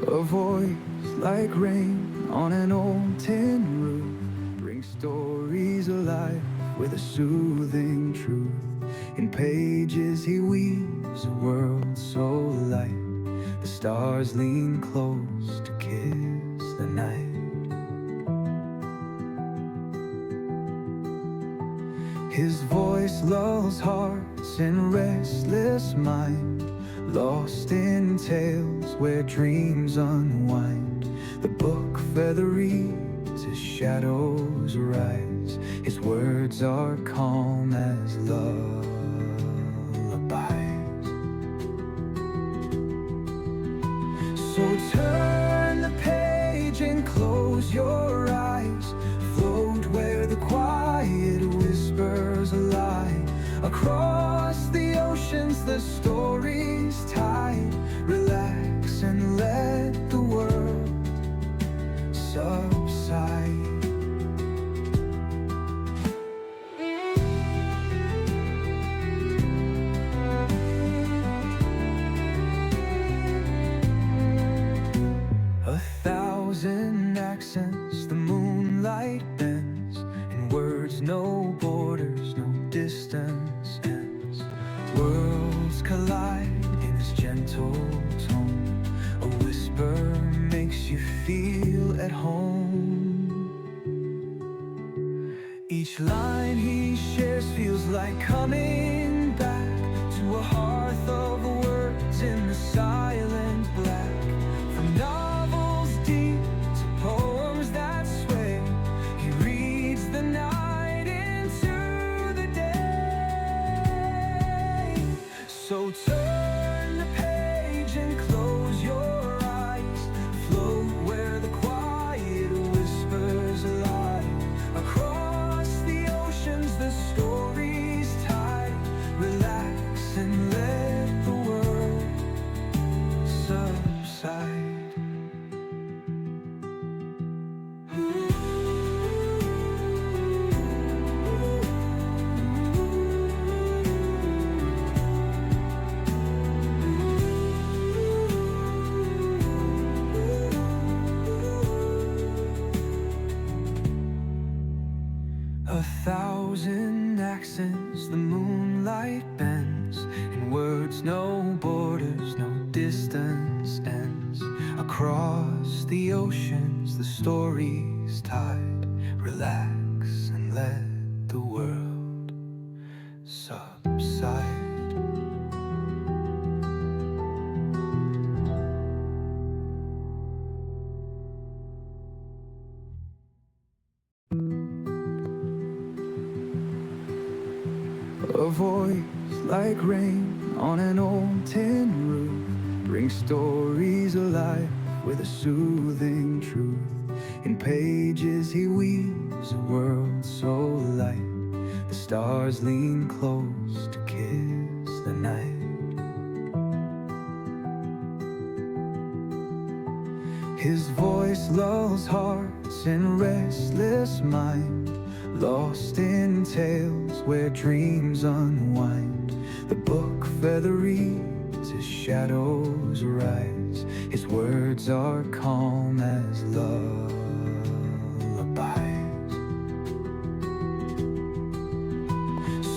A voice like rain on an old tin roof brings stories alive with a soothing truth. In pages he weaves a world so light. The stars lean close to kiss the night. His voice lulls hearts in restless mind, lost in tales where dreams unwind. The book feather reads as shadows rise. His words are calm as lullabies. So turn the page and close your eyes. Float where the quiet whispers lie. Across the oceans the story's tide. Relax and let the world subside. A thousand accents the moonlight bends, in words no borders, no distance ends. Worlds collide in his gentle tone. A whisper makes you feel at home. Each line he shares feels like coming back to a hearth of words in the silent black. From novels deep to poems that sway, he reads the night into the day. So turn the page and close your eyes. Float where the quiet whispers lie. Across the oceans the story's tide. Relax and let the world subside. A thousand accents the moonlight bends, in words no borders, no distance ends. Across the oceans the story's tide. Relax and let the world subside. A voice like rain on an old tin roof brings stories alive with a soothing truth. In pages he weaves a world so light. The stars lean close to kiss the night. His voice lulls hearts in restless mind, lost in tales where dreams unwind. The book feather reads as shadows rise. His words are calm as lullabies.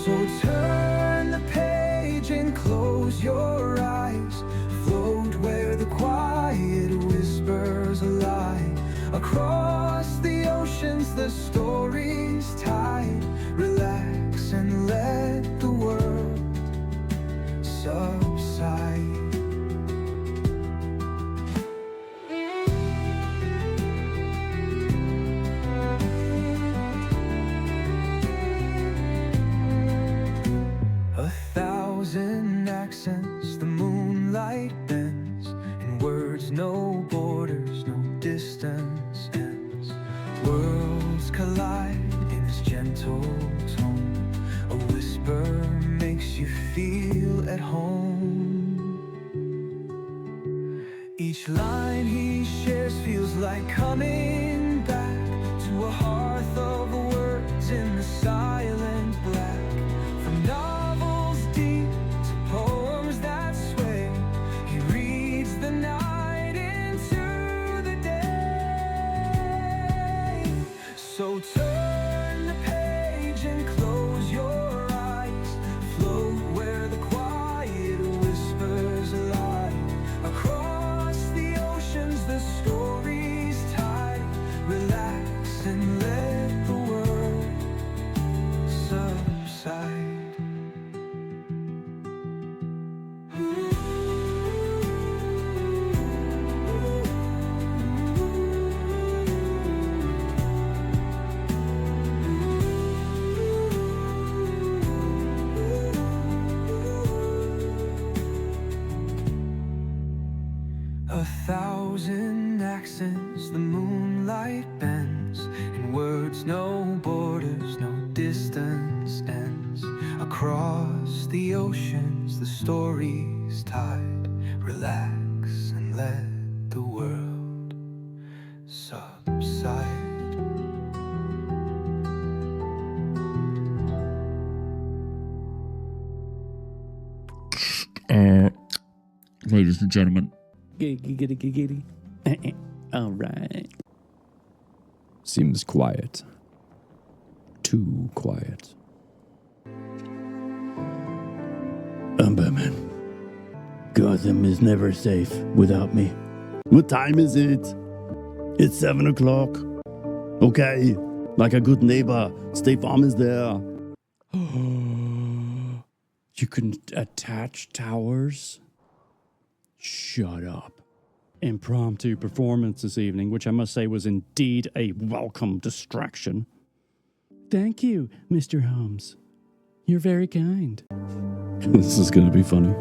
So turn the page and close your eyes. Float where the quiet whispers lie. Across the oceans the story's tide. Relax and let the world subside. A thousand accents the moonlight bends, in words no borders, no distance ends. Worlds collide in his gentle tone. A whisper makes you feel at home. Each line he shares feels like coming back to a hearth of words in the silent black. From novels deep to poems that sway, he reads the night into 1,000 accents the moonlight bends, in words no borders, no distance ends. Across the oceans the story's tide, relax and let the world subside. Ladies and gentlemen. Giggity. All right. Seems quiet. Too quiet. I'm Batman. Gotham is never safe without me. What time is it? It's 7 o'clock. Okay, like a good neighbor, State Farm is there. You can attach towers? Shut up. Impromptu performance this evening, which I must say was indeed a welcome distraction. Thank you, Mr. Holmes. You're very kind. This is going to be funny.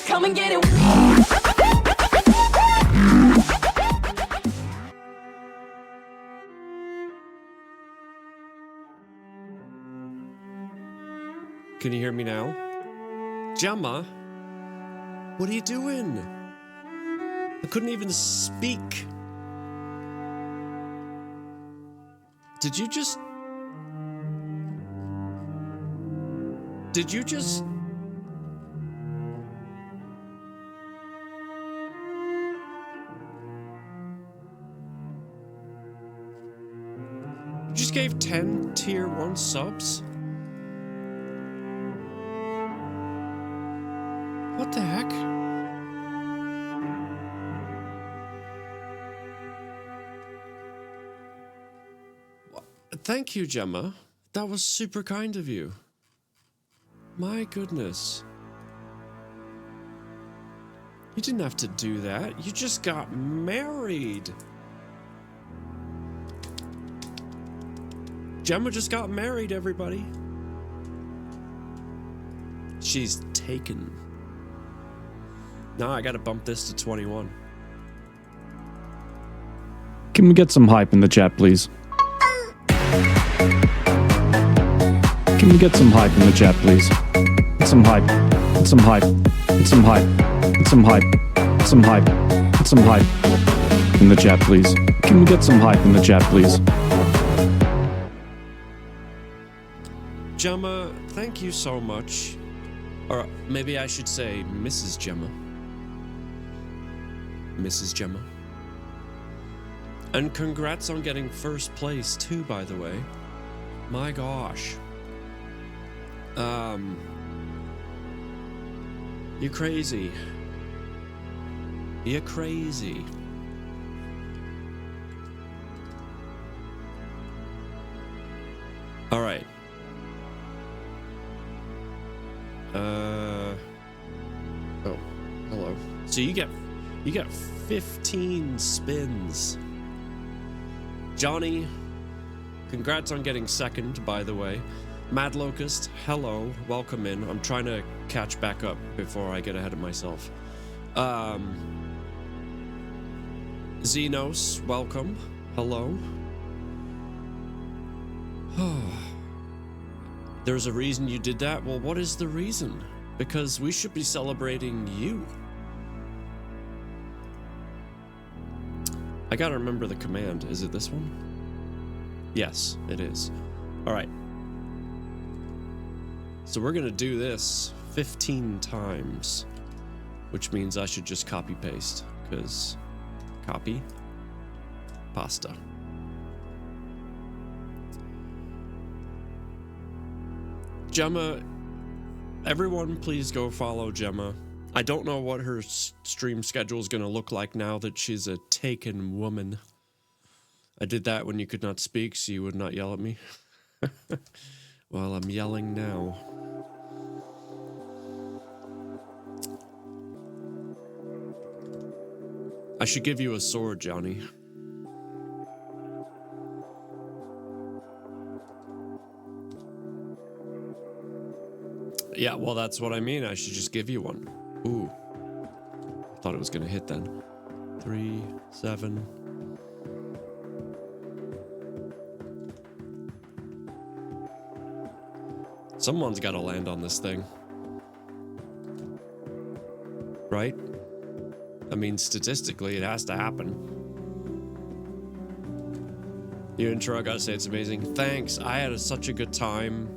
Come and get it. Can you hear me now? Gemma? What are you doing? I couldn't even speak. Did you just... You just gave 10 tier 1 subs? What the heck? Thank you, Gemma. That was super kind of you. My goodness. You didn't have to do that. You just got married. Gemma just got married, everybody. She's taken. Now I gotta bump this to 21. Can we get some hype in the chat, please? Can we get some hype in the chat, please? It's some hype. It's some hype. It's some hype. It's some hype. It's some hype. It's some hype. In the chat, please. Can we get some hype in the chat, please? Gemma, thank you so much. Or maybe I should say Mrs. Gemma. Mrs. Gemma. And congrats on getting first place too, by the way. My gosh. You're crazy. You're crazy. All right. Oh, hello. So you get 15 spins. Johnny, congrats on getting second, by the way. Mad Locust, hello, welcome in. I'm trying to catch back up before I get ahead of myself. Xenos, welcome. Hello. There's a reason you did that. Well, what is the reason? Because we should be celebrating you. I gotta remember the command. Is it this one? Yes, it is. All right. So we're gonna do this 15 times, which means I should just copy paste, because copy, pasta. Gemma, everyone please go follow Gemma. I don't know what her stream schedule is going to look like now that she's a taken woman. I did that when you could not speak, so you would not yell at me. Well, I'm yelling now. I should give you a sword, Johnny. Yeah, well, that's what I mean. I should just give you one. Ooh. I thought it was going to hit then. 3, 7. Someone's got to land on this thing. Right? I mean, statistically, it has to happen. Your intro, I gotta say, it's amazing. Thanks. I had such a good time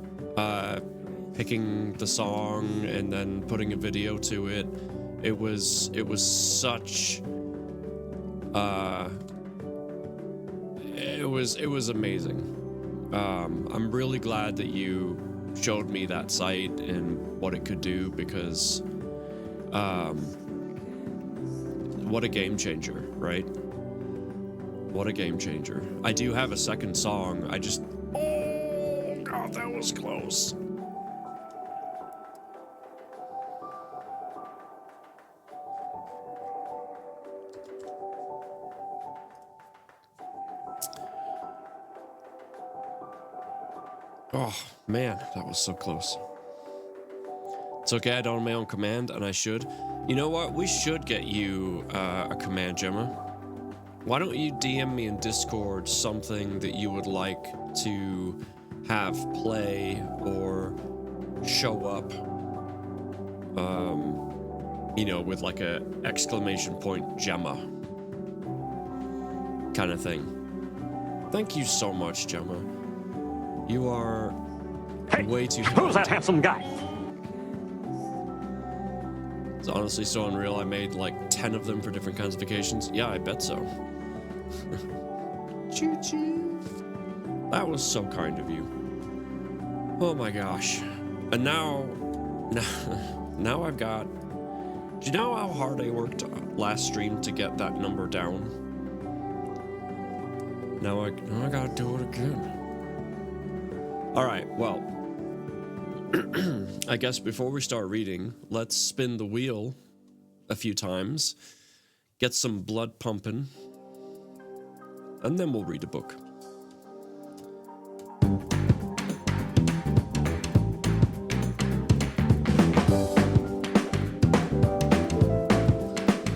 picking the song and then putting a video to it. It was such it was amazing. I'm really glad that you showed me that site and what it could do, because what a game changer, right? What a game changer. I do have a second song. Oh god, that was close. Oh, man, that was so close. It's okay, I don't have my own command, and I should. You know what? We should get you a command, Gemma. Why don't you DM me in Discord something that you would like to have play or show up, you know, with like a exclamation point Gemma kind of thing. Thank you so much, Gemma. You are way too kind. Who's that handsome guy? It's honestly so unreal. I made like 10 of them for different kinds of vacations. Yeah, I bet so. Choo-choo. That was so kind of you. Oh my gosh. And now I've got... Do you know how hard I worked last stream to get that number down? Now I gotta do it again. All right, well, I guess before we start reading, let's spin the wheel a few times, get some blood pumping, and then we'll read a book.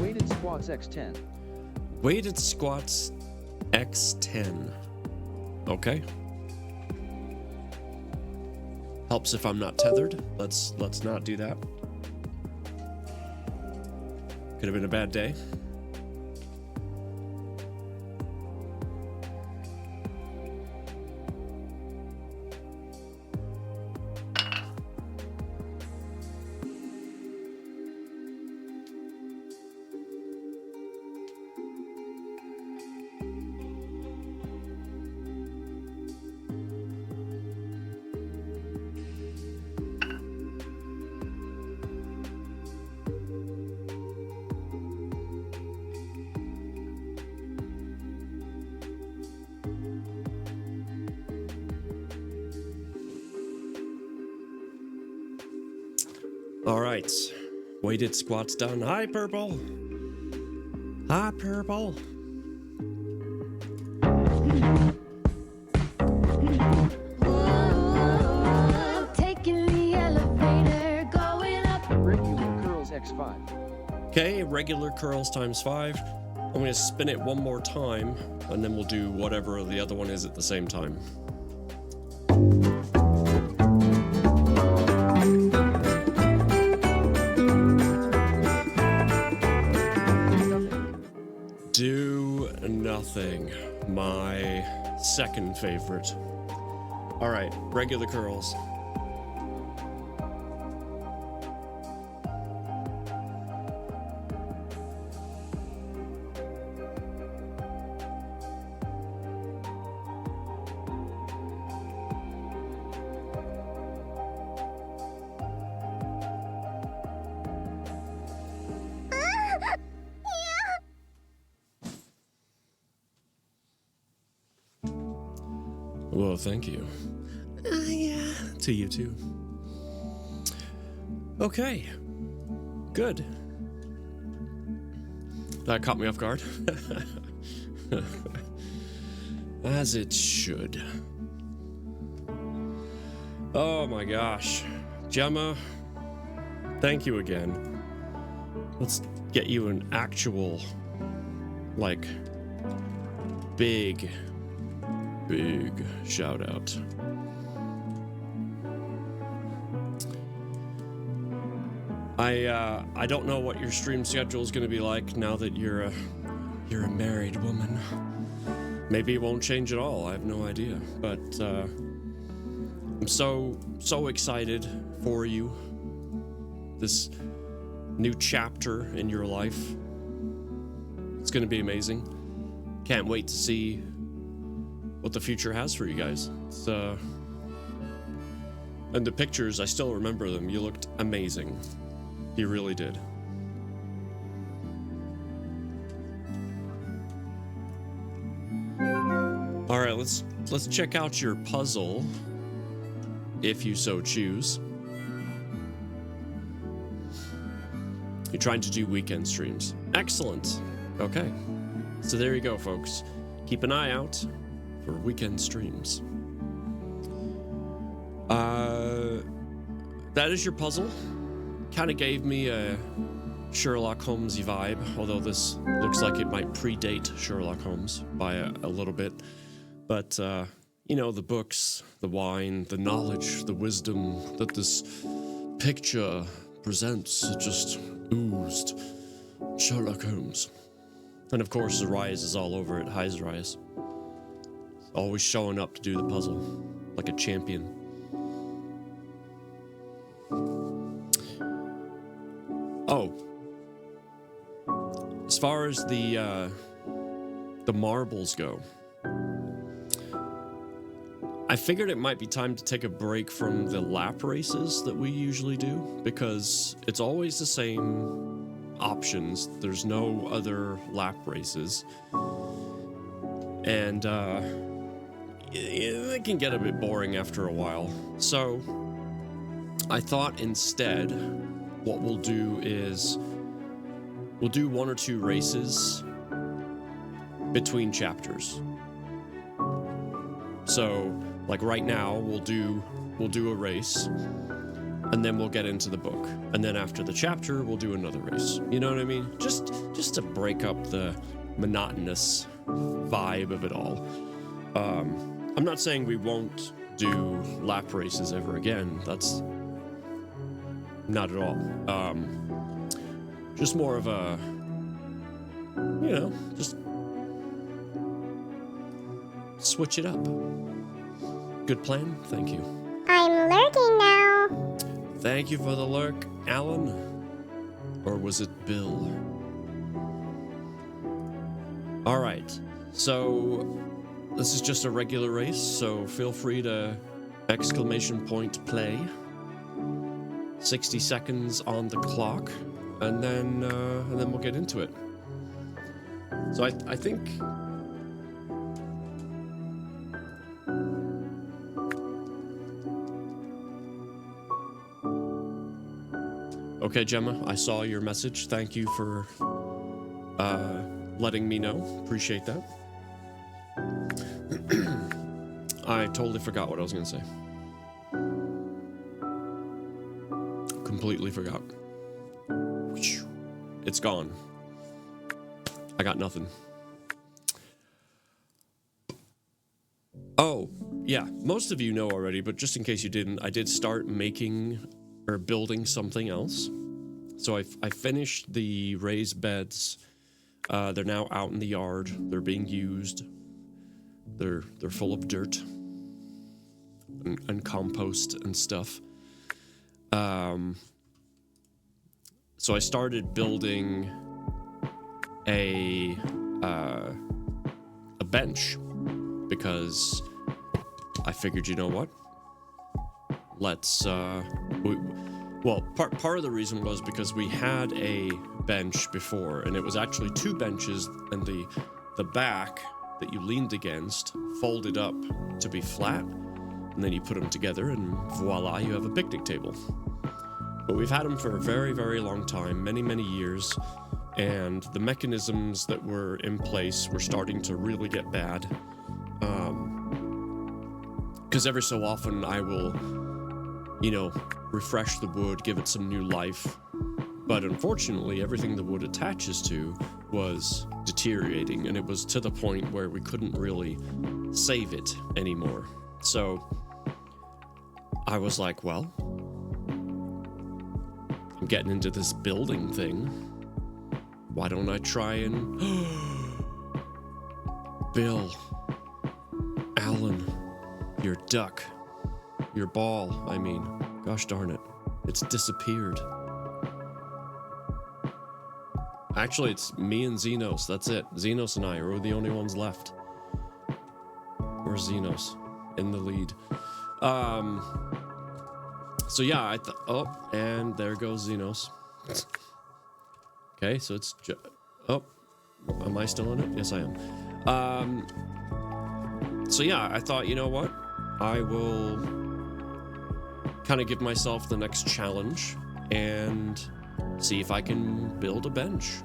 Weighted squats X10. Weighted squats X10. Okay. Helps if I'm not tethered. Let's not do that. Could have been a bad day. All right. Weighted squats done. Hi, Purple. Hi, Purple. Taking the elevator, going up. Regular curls X5. Okay, regular curls times 5. I'm going to spin it one more time, and then we'll do whatever the other one is at the same time. Do nothing. My second favorite. All right, regular curls. Well, thank you. Yeah, to you too. Okay, good. That caught me off guard. As it should. Oh my gosh. Gemma, thank you again. Let's get you an actual, like, big shout out. I don't know what your stream schedule is going to be like now that you're a married woman. Maybe it won't change at all. I have no idea. But I'm so excited for you. This new chapter in your life. It's going to be amazing. Can't wait to see what the future has for you guys. It's, and the pictures, I still remember them. You looked amazing. You really did. All right, let's check out your puzzle, if you so choose. You're trying to do weekend streams. Excellent. Okay. So there you go, folks. Keep an eye out for weekend streams. That is your puzzle. Kind of gave me a Sherlock Holmes-y vibe, although this looks like it might predate Sherlock Holmes by a little bit. But, you know, the books, the wine, the knowledge, the wisdom that this picture presents, it just oozed Sherlock Holmes. And of course, Zarias is all over it. Hi, Zarias. Always showing up to do the puzzle like a champion. Oh. As far as the marbles go, I figured it might be time to take a break from the lap races that we usually do, because it's always the same options. There's no other lap races. And it can get a bit boring after a while. So I thought instead what we'll do is we'll do 1 or 2 races between chapters. So like right now we'll do a race, and then we'll get into the book, and then after the chapter we'll do another race. You know what I mean? Just to break up the monotonous vibe of it all. I'm not saying we won't do lap races ever again. That's not at all. Just more of a, you know, just switch it up. Good plan? Thank you. I'm lurking now. Thank you for the lurk, Alan. Or was it Bill? All right. So this is just a regular race, so feel free to ! play. 60 seconds on the clock, and then we'll get into it. So I think Okay, Gemma, I saw your message. Thank you for letting me know. Appreciate that. I totally forgot what I was going to say. Completely forgot. It's gone. I got nothing. Oh, yeah. Most of you know already, but just in case you didn't, I did start making or building something else. So I finished the raised beds. They're now out in the yard. They're being used. They're full of dirt and compost and stuff. So I started building a bench because I figured, you know what? Let's well, part of the reason was because we had a bench before, and it was actually two benches, and the back that you leaned against folded up to be flat, and then you put them together, and voila, you have a picnic table. But we've had them for a very, very long time, many, many years, and the mechanisms that were in place were starting to really get bad. Because every so often I will, you know, refresh the wood, give it some new life. But unfortunately, everything the wood attaches to was deteriorating, and it was to the point where we couldn't really save it anymore. So I was like, well, I'm getting into this building thing. Why don't I try and... Bill, Alan, your duck, your ball, I mean, gosh darn it, it's disappeared. Actually, it's me and Xenos, that's it. Xenos and I are the only ones left. Or Xenos, in the lead. So yeah, oh, and there goes Xenos. Okay, so it's oh, am I still in it? Yes, I am. So yeah, I thought, you know what? I will kind of give myself the next challenge and see if I can build a bench.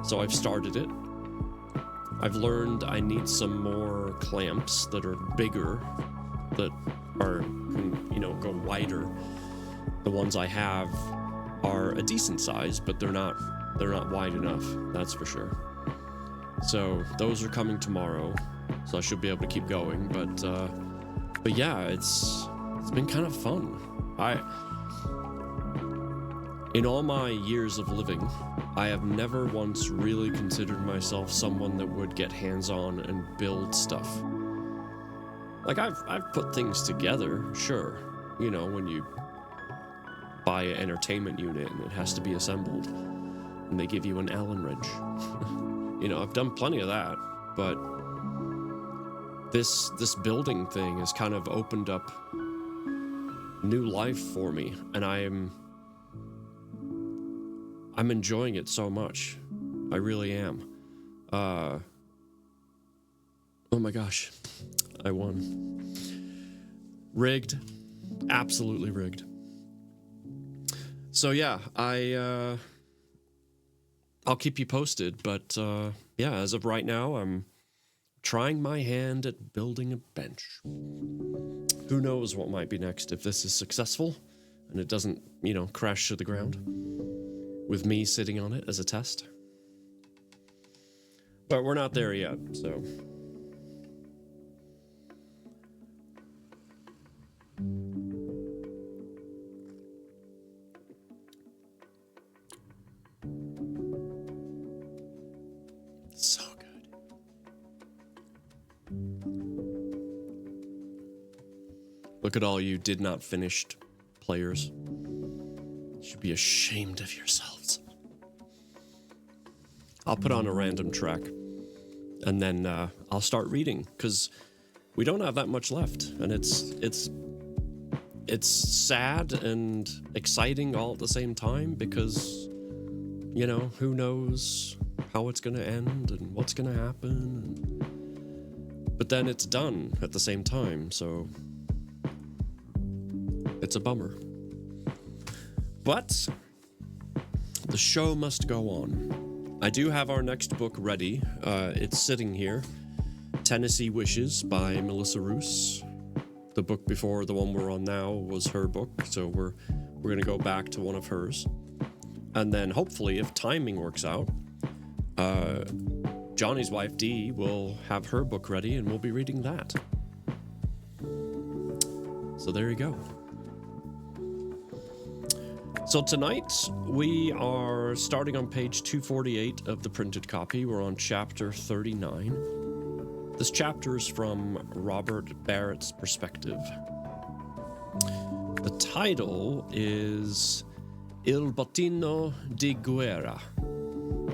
So I've started it. I've learned I need some more clamps that are bigger, that are, you know, go wider. The ones I have are a decent size, but they're not wide enough, that's for sure. So those are coming tomorrow, so I should be able to keep going. But yeah, it's been kind of fun. In all my years of living, I have never once really considered myself someone that would get hands-on and build stuff. Like I've put things together, sure. You know, when you buy an entertainment unit and it has to be assembled, and they give you an Allen wrench. You know, I've done plenty of that, but this building thing has kind of opened up new life for me, and I'm enjoying it so much. I really am. Oh my gosh, I won. Rigged, absolutely rigged. So yeah, I'll keep you posted, but yeah, as of right now, I'm trying my hand at building a bench. Who knows what might be next if this is successful and it doesn't, you know, crash to the ground with me sitting on it as a test. But we're not there yet, so. So good. Look at all you did not finished players. You should be ashamed of yourselves. I'll put on a random track and then I'll start reading because we don't have that much left, and it's sad and exciting all at the same time because, you know, who knows how it's going to end and what's going to happen. But then it's done at the same time, so it's a bummer. But the show must go on. I do have our next book ready. It's sitting here. Tennessee Wishes by Melissa Roos. The book before the one we're on now was her book, so we're going to go back to one of hers. And then hopefully, if timing works out, Johnny's wife Dee will have her book ready and we'll be reading that. So there you go. So tonight we are starting on page 248 of the printed copy. We're on chapter 39. This chapter is from Robert Barrett's perspective. The title is Il Bottino di Guerra,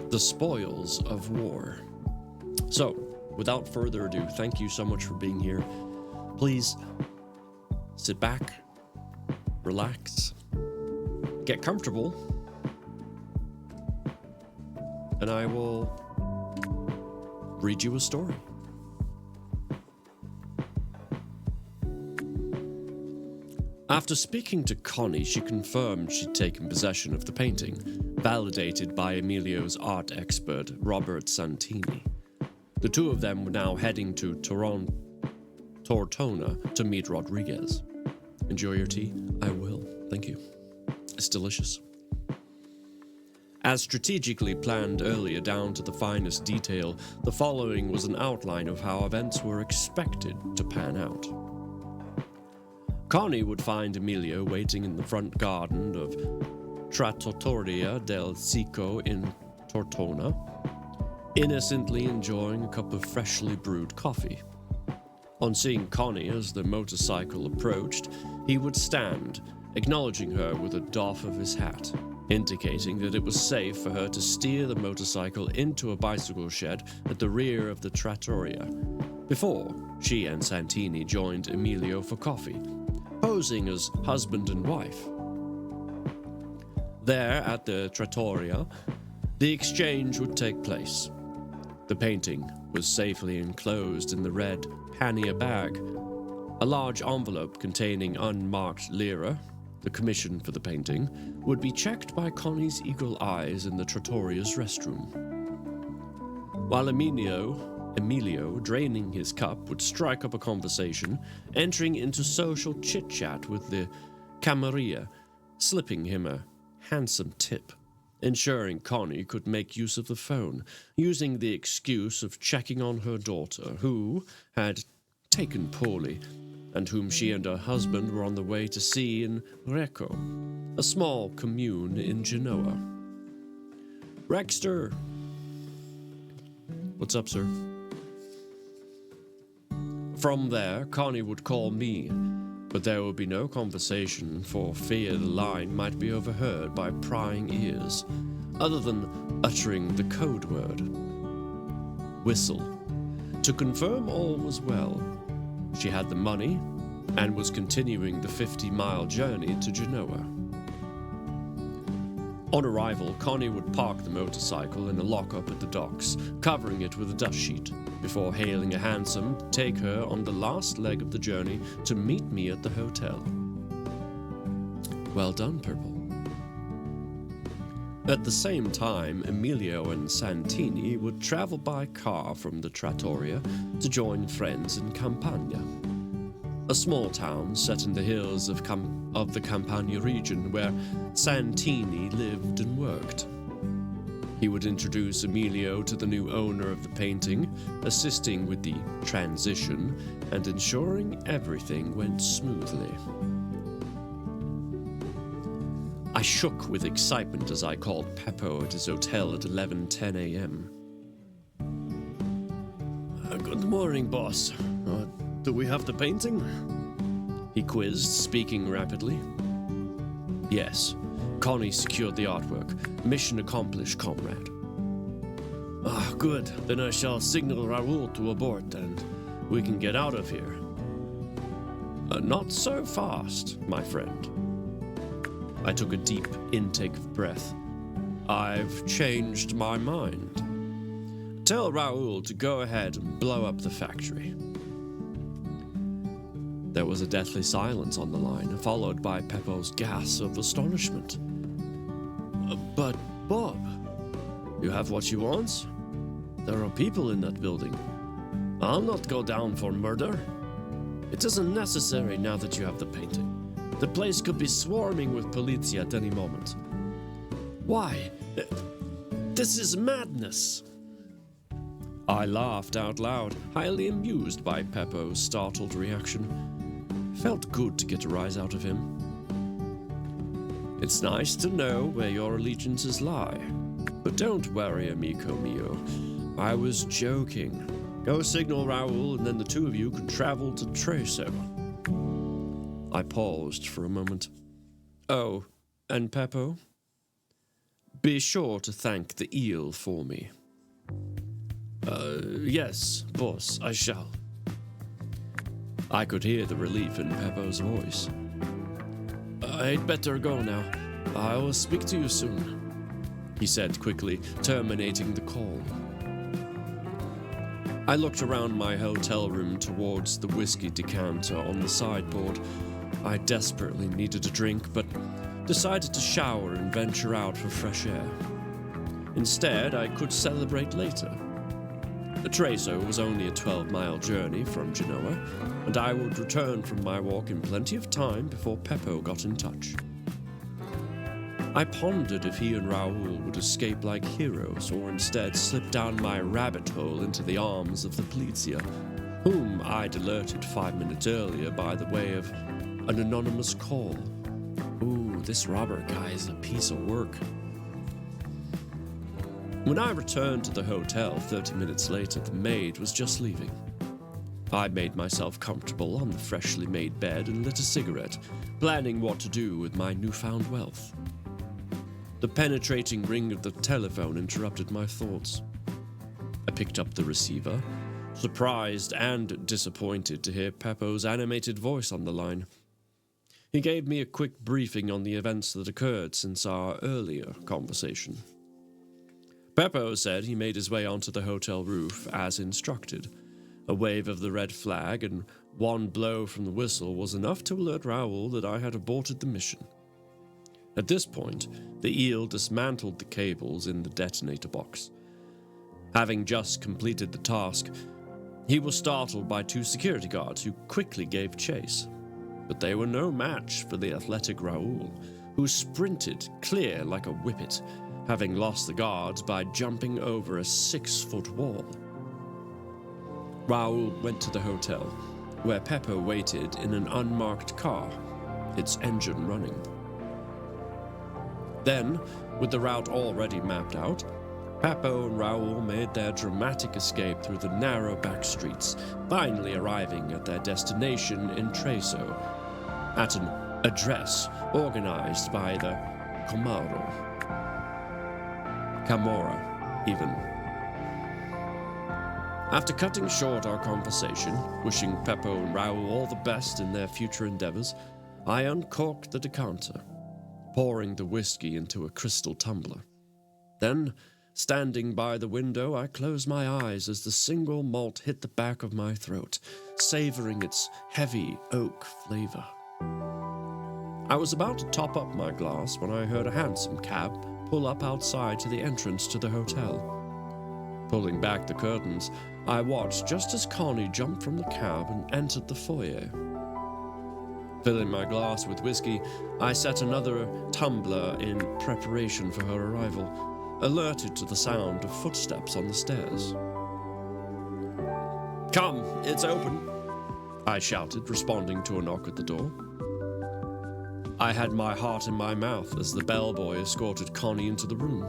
The Spoils of War. So, without further ado, thank you so much for being here. Please sit back, relax, get comfortable, and I will read you a story. After speaking to Connie, she confirmed she'd taken possession of the painting, validated by Emilio's art expert, Robert Santini. The two of them were now heading to Tortona to meet Rodriguez. Enjoy your tea? I will. Thank you. It's delicious. As strategically planned earlier down to the finest detail, the following was an outline of how events were expected to pan out. Connie would find Emilio waiting in the front garden of Trattoria del Cico in Tortona, innocently enjoying a cup of freshly brewed coffee. On seeing Connie as the motorcycle approached, he would stand, acknowledging her with a doff of his hat, indicating that it was safe for her to steer the motorcycle into a bicycle shed at the rear of the trattoria, before she and Santini joined Emilio for coffee, posing as husband and wife. There, at the trattoria, the exchange would take place. The painting was safely enclosed in the red pannier bag. A large envelope containing unmarked lira, the commission for the painting, would be checked by Connie's eagle eyes in the trattoria's restroom. While Emilio, draining his cup, would strike up a conversation, entering into social chit-chat with the camarilla, slipping him a handsome tip, ensuring Connie could make use of the phone, using the excuse of checking on her daughter, who had taken poorly, and whom she and her husband were on the way to see in Recco, a small commune in Genoa. Rexter! What's up, sir? From there, Connie would call me, but there would be no conversation for fear the line might be overheard by prying ears, other than uttering the code word, whistle, to confirm all was well. She had the money and was continuing the 50-mile journey to Genoa. On arrival, Connie would park the motorcycle in a lockup at the docks, covering it with a dust sheet, before hailing a hansom to take her on the last leg of the journey to meet me at the hotel. Well done, Purple. At the same time, Emilio and Santini would travel by car from the trattoria to join friends in Campania, a small town set in the hills of the Campania region where Santini lived and worked. He would introduce Emilio to the new owner of the painting, assisting with the transition and ensuring everything went smoothly. I shook with excitement as I called Peppo at his hotel at 11:10 a.m. Good morning, boss. Do we have the painting? He quizzed, speaking rapidly. Yes. Connie secured the artwork. Mission accomplished, comrade. Good. Then I shall signal Raoul to abort and we can get out of here. Not so fast, my friend. I took a deep intake of breath. I've changed my mind. Tell Raoul to go ahead and blow up the factory. There was a deathly silence on the line, followed by Peppo's gasp of astonishment. But, Bob, you have what you want? There are people in that building. I'll not go down for murder. It isn't necessary now that you have the painting. The place could be swarming with police at any moment. Why? This is madness. I laughed out loud, highly amused by Peppo's startled reaction. Felt good to get a rise out of him. It's nice to know where your allegiances lie. But don't worry, amico mio. I was joking. Go signal Raoul, and then the two of you can travel to Treso. I paused for a moment. Oh, and Peppo? Be sure to thank the eel for me. Yes, boss, I shall. I could hear the relief in Peppo's voice. I'd better go now. I will speak to you soon, he said quickly, terminating the call. I looked around my hotel room towards the whiskey decanter on the sideboard. I desperately needed a drink, but decided to shower and venture out for fresh air. Instead, I could celebrate later. Treso was only a 12-mile journey from Genoa, and I would return from my walk in plenty of time before Peppo got in touch. I pondered if he and Raoul would escape like heroes or instead slip down my rabbit hole into the arms of the Polizia, whom I'd alerted 5 minutes earlier by the way of an anonymous call. Ooh, this Robert guy is a piece of work. When I returned to the hotel 30 minutes later, the maid was just leaving. I made myself comfortable on the freshly made bed and lit a cigarette, planning what to do with my newfound wealth. The penetrating ring of the telephone interrupted my thoughts. I picked up the receiver, surprised and disappointed to hear Peppo's animated voice on the line. He gave me a quick briefing on the events that occurred since our earlier conversation. Peppo said he made his way onto the hotel roof as instructed. A wave of the red flag and one blow from the whistle was enough to alert Raoul that I had aborted the mission. At this point, the eel dismantled the cables in the detonator box. Having just completed the task, he was startled by 2 security guards who quickly gave chase. But they were no match for the athletic Raoul, who sprinted clear like a whippet, having lost the guards by jumping over a 6-foot wall. Raoul went to the hotel, where Peppo waited in an unmarked car, its engine running. Then, with the route already mapped out, Peppo and Raoul made their dramatic escape through the narrow back streets, finally arriving at their destination in Treso, at an address organized by the Camorra, even. After cutting short our conversation, wishing Peppo and Raoul all the best in their future endeavors, I uncorked the decanter, pouring the whiskey into a crystal tumbler. Then, standing by the window, I closed my eyes as the single malt hit the back of my throat, savoring its heavy oak flavor. I was about to top up my glass when I heard a hansom cab pull up outside to the entrance to the hotel. Pulling back the curtains, I watched just as Connie jumped from the cab and entered the foyer. Filling my glass with whiskey, I set another tumbler in preparation for her arrival, alerted to the sound of footsteps on the stairs. "Come, it's open," I shouted, responding to a knock at the door. I had my heart in my mouth as the bellboy escorted Connie into the room.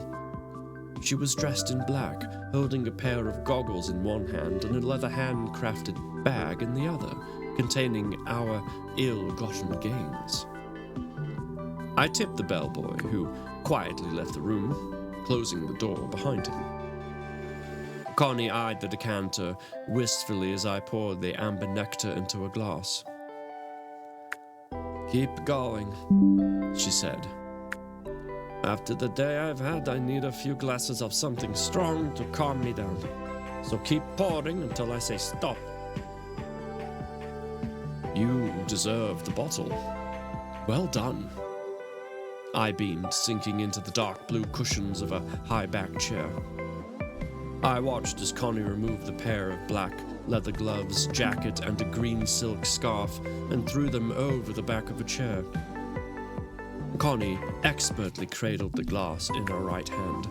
She was dressed in black, holding a pair of goggles in one hand and a leather handcrafted bag in the other, containing our ill-gotten gains. I tipped the bellboy, who quietly left the room, closing the door behind him. Connie eyed the decanter wistfully as I poured the amber nectar into a glass. "Keep going," she said. "After the day I've had, I need a few glasses of something strong to calm me down. So keep pouring until I say stop." "You deserve the bottle. Well done." I beamed, sinking into the dark blue cushions of a high-backed chair. I watched as Connie removed the pair of black leather gloves, jacket, and a green silk scarf and threw them over the back of a chair. Connie expertly cradled the glass in her right hand.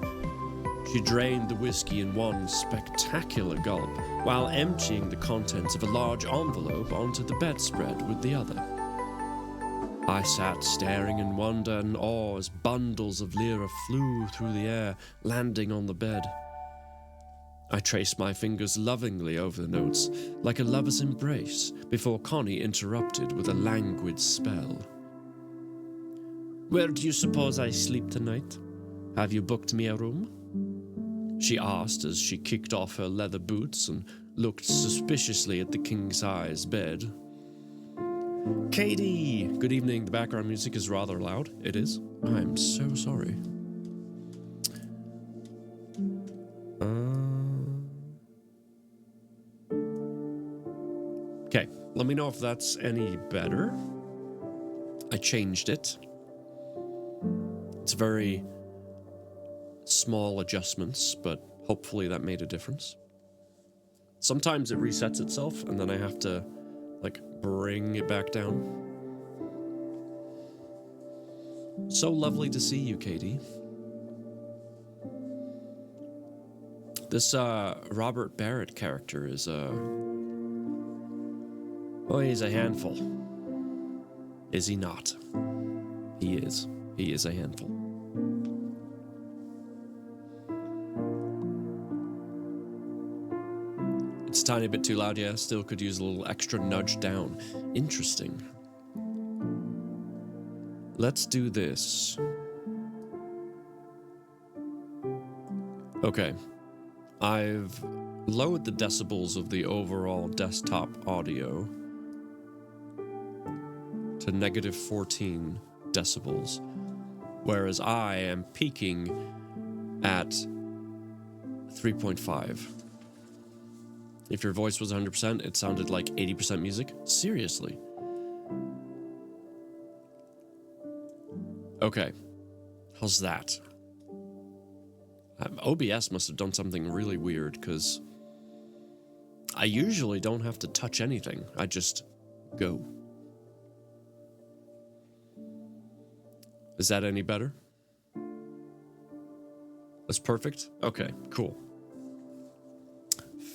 She drained the whiskey in one spectacular gulp while emptying the contents of a large envelope onto the bedspread with the other. I sat staring in wonder and awe as bundles of lira flew through the air, landing on the bed. I traced my fingers lovingly over the notes, like a lover's embrace, before Connie interrupted with a languid spell. "Where do you suppose I sleep tonight? Have you booked me a room?" She asked as she kicked off her leather boots and looked suspiciously at the king-size bed. "Katie!" Good evening. The background music is rather loud. It is. I'm so sorry. Okay, let me know if that's any better. I changed it. It's very small adjustments, but hopefully that made a difference. Sometimes it resets itself, and then I have to, bring it back down. So lovely to see you, Katie. This, Robert Barrett character is, oh, he's a handful. Is he not? He is. He is a handful. It's a tiny bit too loud, yeah. Still could use a little extra nudge down. Interesting. Let's do this. Okay. I've lowered the decibels of the overall desktop audio to negative 14 decibels, whereas I am peaking at 3.5. If your voice was 100%, it sounded like 80% music. Seriously. Okay. How's that? OBS must have done something really weird, because I usually don't have to touch anything. I just go. Is that any better? That's perfect? Okay, cool.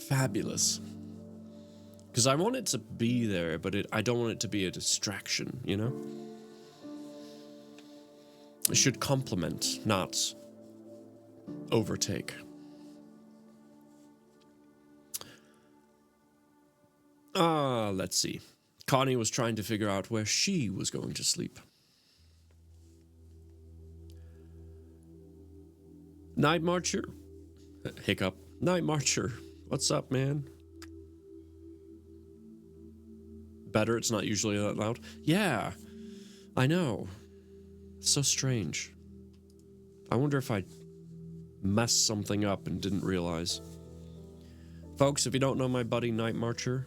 Fabulous. Because I want it to be there, but I don't want it to be a distraction, you know? It should complement, not overtake. Let's see. Connie was trying to figure out where she was going to sleep. Night Marcher. Hiccup. Night Marcher. What's up, man? Better, it's not usually that loud. Yeah, I know. It's so strange. I wonder if I messed something up and didn't realize. Folks, if you don't know my buddy Night Marcher,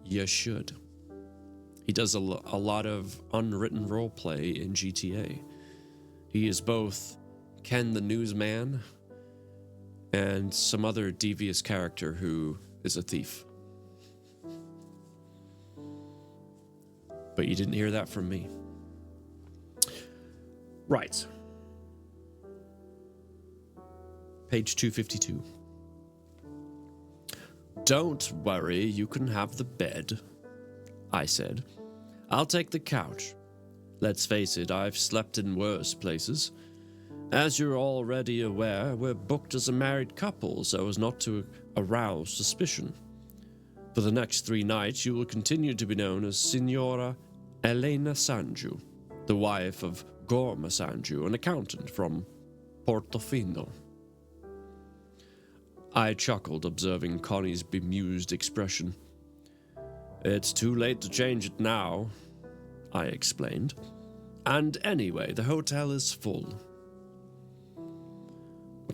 you should. He does a lot of unwritten roleplay in GTA. He is both Ken the Newsman and some other devious character who is a thief. But you didn't hear that from me. Right. Page 252. Don't worry, you can have the bed, I said. I'll take the couch. Let's face it, I've slept in worse places. As you're already aware, we're booked as a married couple so as not to arouse suspicion. For the next 3 nights, you will continue to be known as Signora Elena Sanju, the wife of Gorma Sanju, an accountant from Portofino. I chuckled, observing Connie's bemused expression. It's too late to change it now, I explained. And anyway, the hotel is full.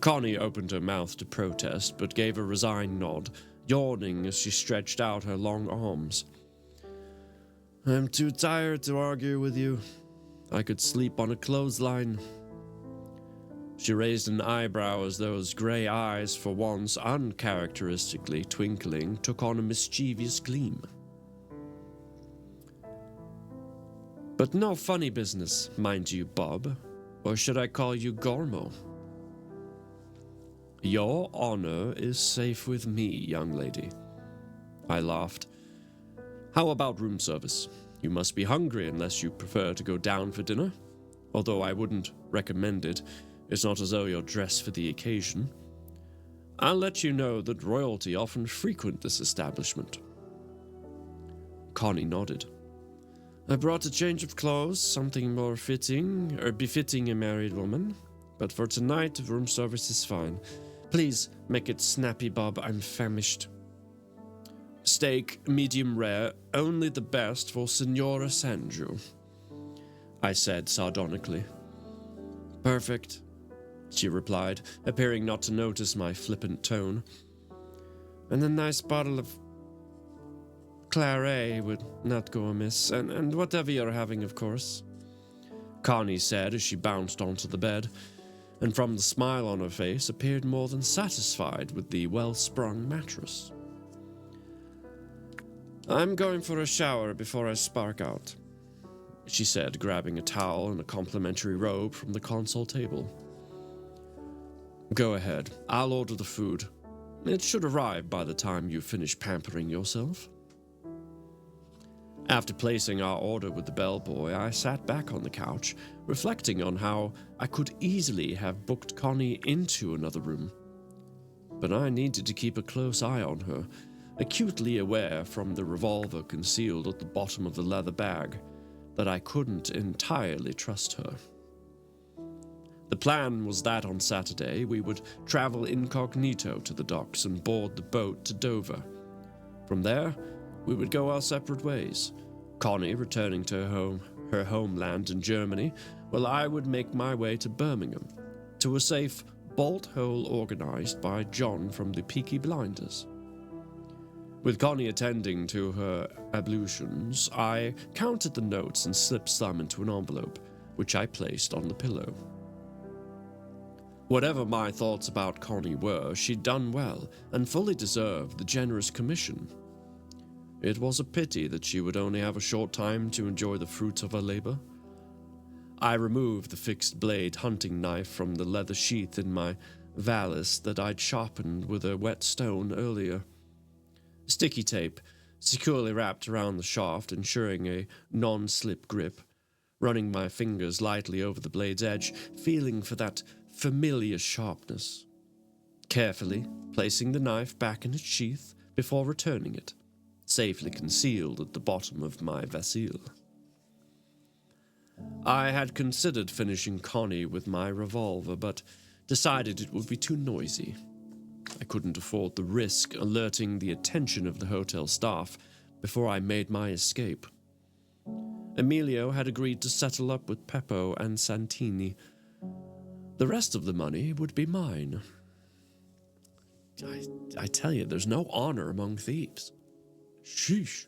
Connie opened her mouth to protest, but gave a resigned nod, yawning as she stretched out her long arms. I'm too tired to argue with you. I could sleep on a clothesline. She raised an eyebrow as those grey eyes, for once uncharacteristically twinkling, took on a mischievous gleam. But no funny business, mind you, Bob. Or should I call you Gormo? Your honor is safe with me, young lady. I laughed. How about room service? You must be hungry unless you prefer to go down for dinner. Although I wouldn't recommend it. It's not as though you're dressed for the occasion. I'll let you know that royalty often frequent this establishment. Connie nodded. I brought a change of clothes, something more fitting, or befitting a married woman. But for tonight, room service is fine. Please make it snappy, Bob. I'm famished. Steak, medium rare, only the best for Signora Sanju, I said sardonically. Perfect, she replied, appearing not to notice my flippant tone. And a nice bottle of claret would not go amiss, and whatever you're having, of course, Connie said as she bounced onto the bed, and from the smile on her face appeared more than satisfied with the well-sprung mattress. I'm going for a shower before I spark out, she said, grabbing a towel and a complimentary robe from the console table. Go ahead, I'll order the food. It should arrive by the time you finish pampering yourself. After placing our order with the bellboy, I sat back on the couch, reflecting on how I could easily have booked Connie into another room. But I needed to keep a close eye on her, acutely aware from the revolver concealed at the bottom of the leather bag that I couldn't entirely trust her. The plan was that on Saturday we would travel incognito to the docks and board the boat to Dover. From there, we would go our separate ways, Connie returning to her homeland in Germany, while I would make my way to Birmingham, to a safe bolt hole organized by John from the Peaky Blinders. With Connie attending to her ablutions, I counted the notes and slipped some into an envelope, which I placed on the pillow. Whatever my thoughts about Connie were, she'd done well and fully deserved the generous commission. It was a pity that she would only have a short time to enjoy the fruits of her labor. I removed the fixed blade hunting knife from the leather sheath in my valise that I'd sharpened with a wet stone earlier. Sticky tape, securely wrapped around the shaft, ensuring a non-slip grip, running my fingers lightly over the blade's edge, feeling for that familiar sharpness. Carefully placing the knife back in its sheath before returning it, safely concealed at the bottom of my vasile. I had considered finishing Connie with my revolver, but decided it would be too noisy. I couldn't afford the risk alerting the attention of the hotel staff before I made my escape. Emilio had agreed to settle up with Peppo and Santini. The rest of the money would be mine. I tell you, there's no honor among thieves. Sheesh.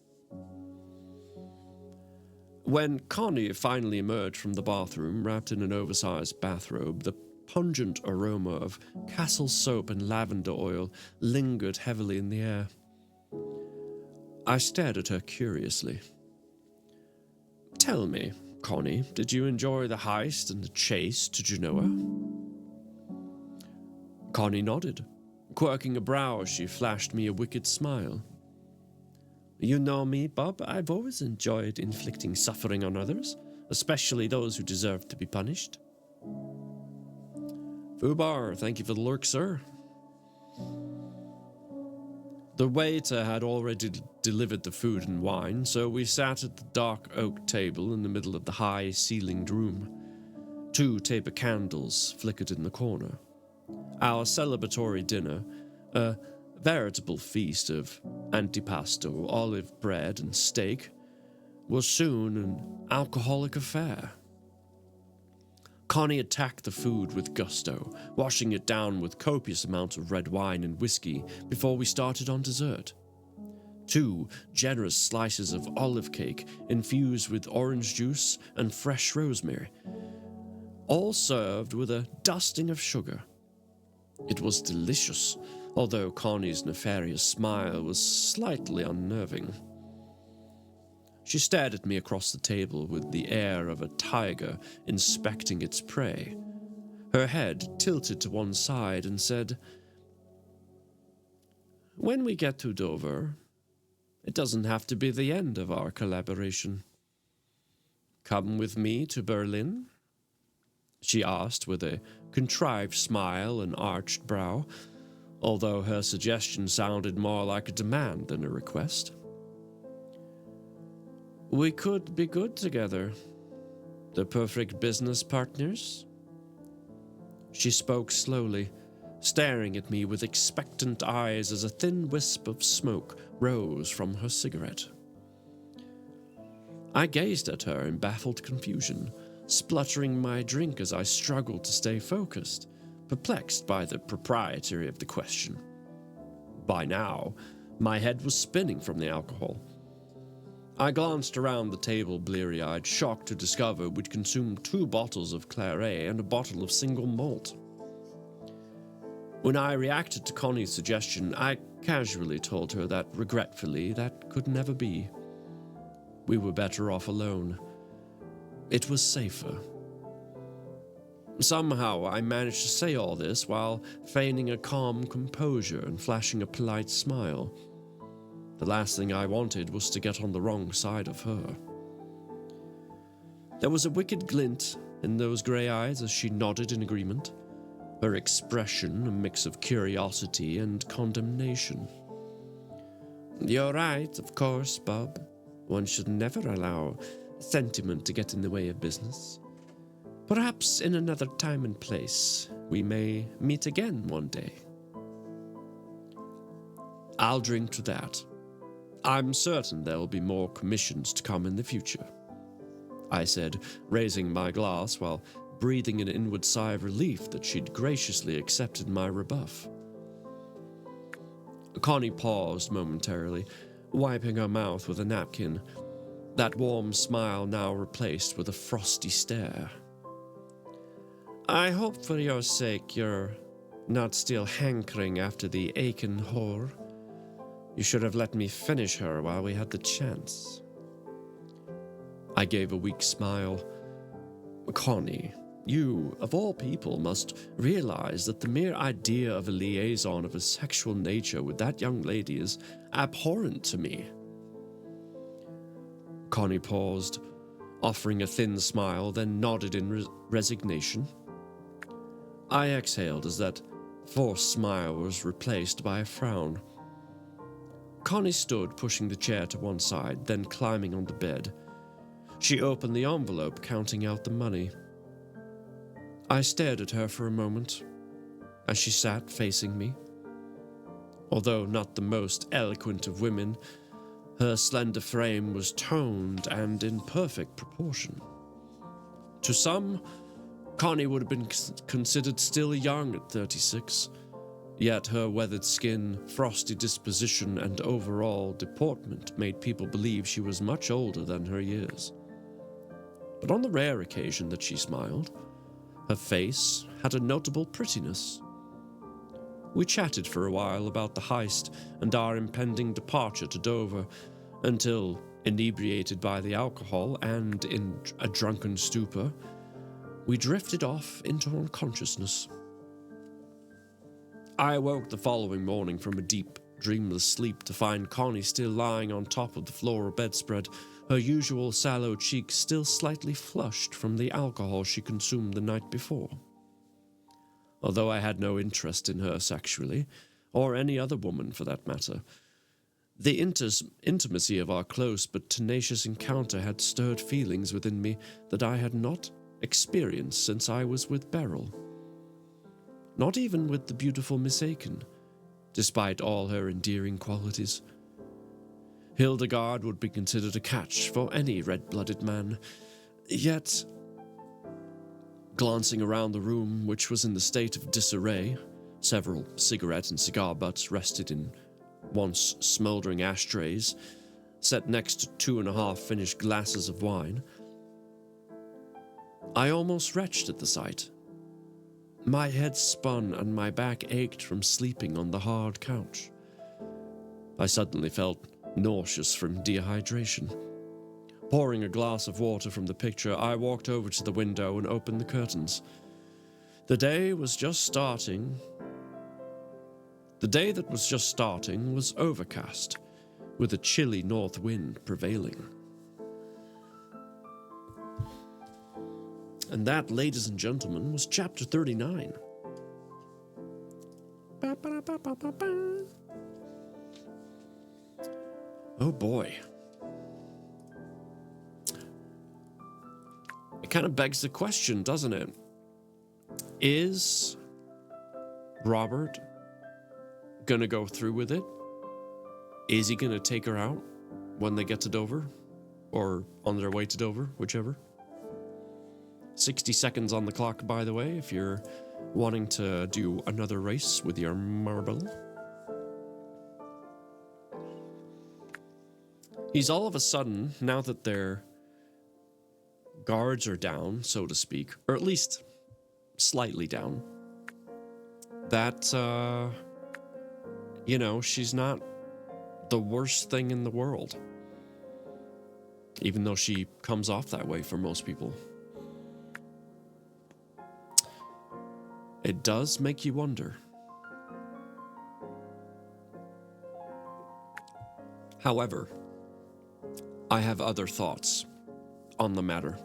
When Connie finally emerged from the bathroom, wrapped in an oversized bathrobe, the pungent aroma of Castle soap and lavender oil lingered heavily in the air. I stared at her curiously. Tell me, Connie, did you enjoy the heist and the chase to Genoa? Connie nodded, quirking a brow as she flashed me a wicked smile. You know me, Bob. I've always enjoyed inflicting suffering on others, especially those who deserve to be punished. Fubar, thank you for the lurk, sir. The waiter had already delivered the food and wine, so we sat at the dark oak table in the middle of the high-ceilinged room. 2 taper candles flickered in the corner. Our celebratory dinner, a veritable feast of antipasto, olive bread, and steak, was soon an alcoholic affair. Connie attacked the food with gusto, washing it down with copious amounts of red wine and whiskey before we started on dessert. 2 generous slices of olive cake infused with orange juice and fresh rosemary, all served with a dusting of sugar. It was delicious, although Connie's nefarious smile was slightly unnerving. She stared at me across the table with the air of a tiger inspecting its prey, her head tilted to one side, and said, "When we get to Dover, it doesn't have to be the end of our collaboration. Come with me to Berlin?" she asked with a contrived smile and arched brow, although her suggestion sounded more like a demand than a request. "We could be good together, the perfect business partners." She spoke slowly, staring at me with expectant eyes as a thin wisp of smoke rose from her cigarette. I gazed at her in baffled confusion, spluttering my drink as I struggled to stay focused, perplexed by the propriety of the question. By now, my head was spinning from the alcohol. I glanced around the table bleary-eyed, shocked to discover we'd consumed 2 bottles of Claret and a bottle of single malt. When I reacted to Connie's suggestion, I casually told her that, regretfully, that could never be. We were better off alone. It was safer. Somehow, I managed to say all this while feigning a calm composure and flashing a polite smile. The last thing I wanted was to get on the wrong side of her. There was a wicked glint in those grey eyes as she nodded in agreement, her expression a mix of curiosity and condemnation. "You're right, of course, Bob. One should never allow sentiment to get in the way of business. Perhaps in another time and place, we may meet again one day." "I'll drink to that. I'm certain there will be more commissions to come in the future," I said, raising my glass while breathing an inward sigh of relief that she'd graciously accepted my rebuff. Connie paused momentarily, wiping her mouth with a napkin, that warm smile now replaced with a frosty stare. "I hope for your sake you're not still hankering after the Aiken whore. You should have let me finish her while we had the chance." I gave a weak smile. "Connie, you, of all people, must realize that the mere idea of a liaison of a sexual nature with that young lady is abhorrent to me." Connie paused, offering a thin smile, then nodded in resignation. I exhaled as that forced smile was replaced by a frown. Connie stood, pushing the chair to one side, then climbing on the bed. She opened the envelope, counting out the money. I stared at her for a moment, as she sat facing me. Although not the most eloquent of women, her slender frame was toned and in perfect proportion. To some, Connie would have been considered still young at 36, yet her weathered skin, frosty disposition, and overall deportment made people believe she was much older than her years. But on the rare occasion that she smiled, her face had a notable prettiness. We chatted for a while about the heist and our impending departure to Dover, until, inebriated by the alcohol and in a drunken stupor, we drifted off into unconsciousness. I awoke the following morning from a deep, dreamless sleep to find Connie still lying on top of the floral bedspread, her usual sallow cheeks still slightly flushed from the alcohol she consumed the night before. Although I had no interest in her sexually, or any other woman for that matter, the intimacy of our close but tenacious encounter had stirred feelings within me that I had not experienced since I was with Beryl. Not even with the beautiful Miss Aiken, despite all her endearing qualities. Hildegard would be considered a catch for any red-blooded man, yet, glancing around the room, which was in the state of disarray, several cigarette and cigar butts rested in once smoldering ashtrays set next to 2.5 finished glasses of wine. I almost retched at the sight. My head spun and my back ached from sleeping on the hard couch. I suddenly felt nauseous from dehydration. Pouring a glass of water from the picture, I walked over to the window and opened the curtains. The day was just starting. The day that was just starting was overcast, with a chilly north wind prevailing. And that, ladies and gentlemen, was chapter 39. Ba-ba-da-ba-ba-ba-ba. Oh boy. It kind of begs the question, doesn't it? Is Robert gonna go through with it? Is he gonna take her out when they get to Dover? Or on their way to Dover, whichever. 60 seconds on the clock, by the way, if you're wanting to do another race with your marble. He's all of a sudden, now that their guards are down, so to speak, or at least slightly down, that, she's not the worst thing in the world. Even though she comes off that way for most people. It does make you wonder. However, I have other thoughts on the matter.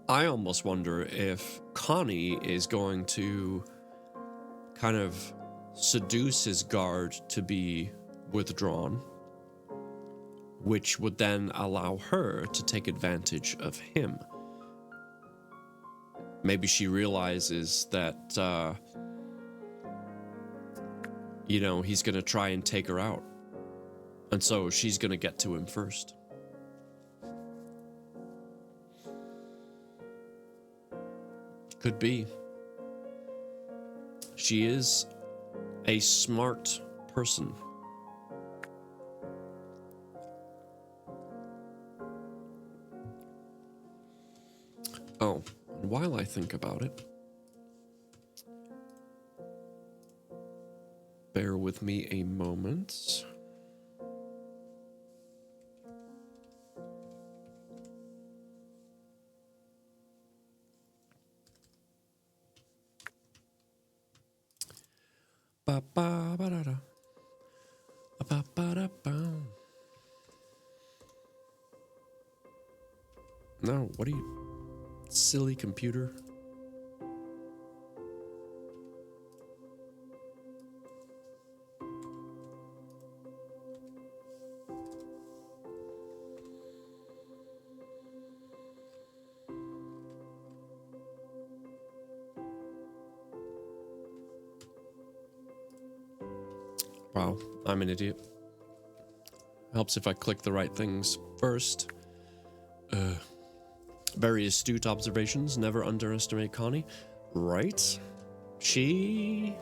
I almost wonder if Connie is going to kind of seduce his guard to be withdrawn, which would then allow her to take advantage of him. Maybe she realizes that, he's going to try and take her out. And so she's going to get to him first. Could be. She is a smart person. Oh, and while I think about it, bear with me a moment. Ba-ba-ba-da-da. Ba-ba-ba-da-ba. No, what are you... silly computer? Wow, I'm an idiot. Helps if I click the right things first. Very astute observations. Never underestimate Connie. Right? She's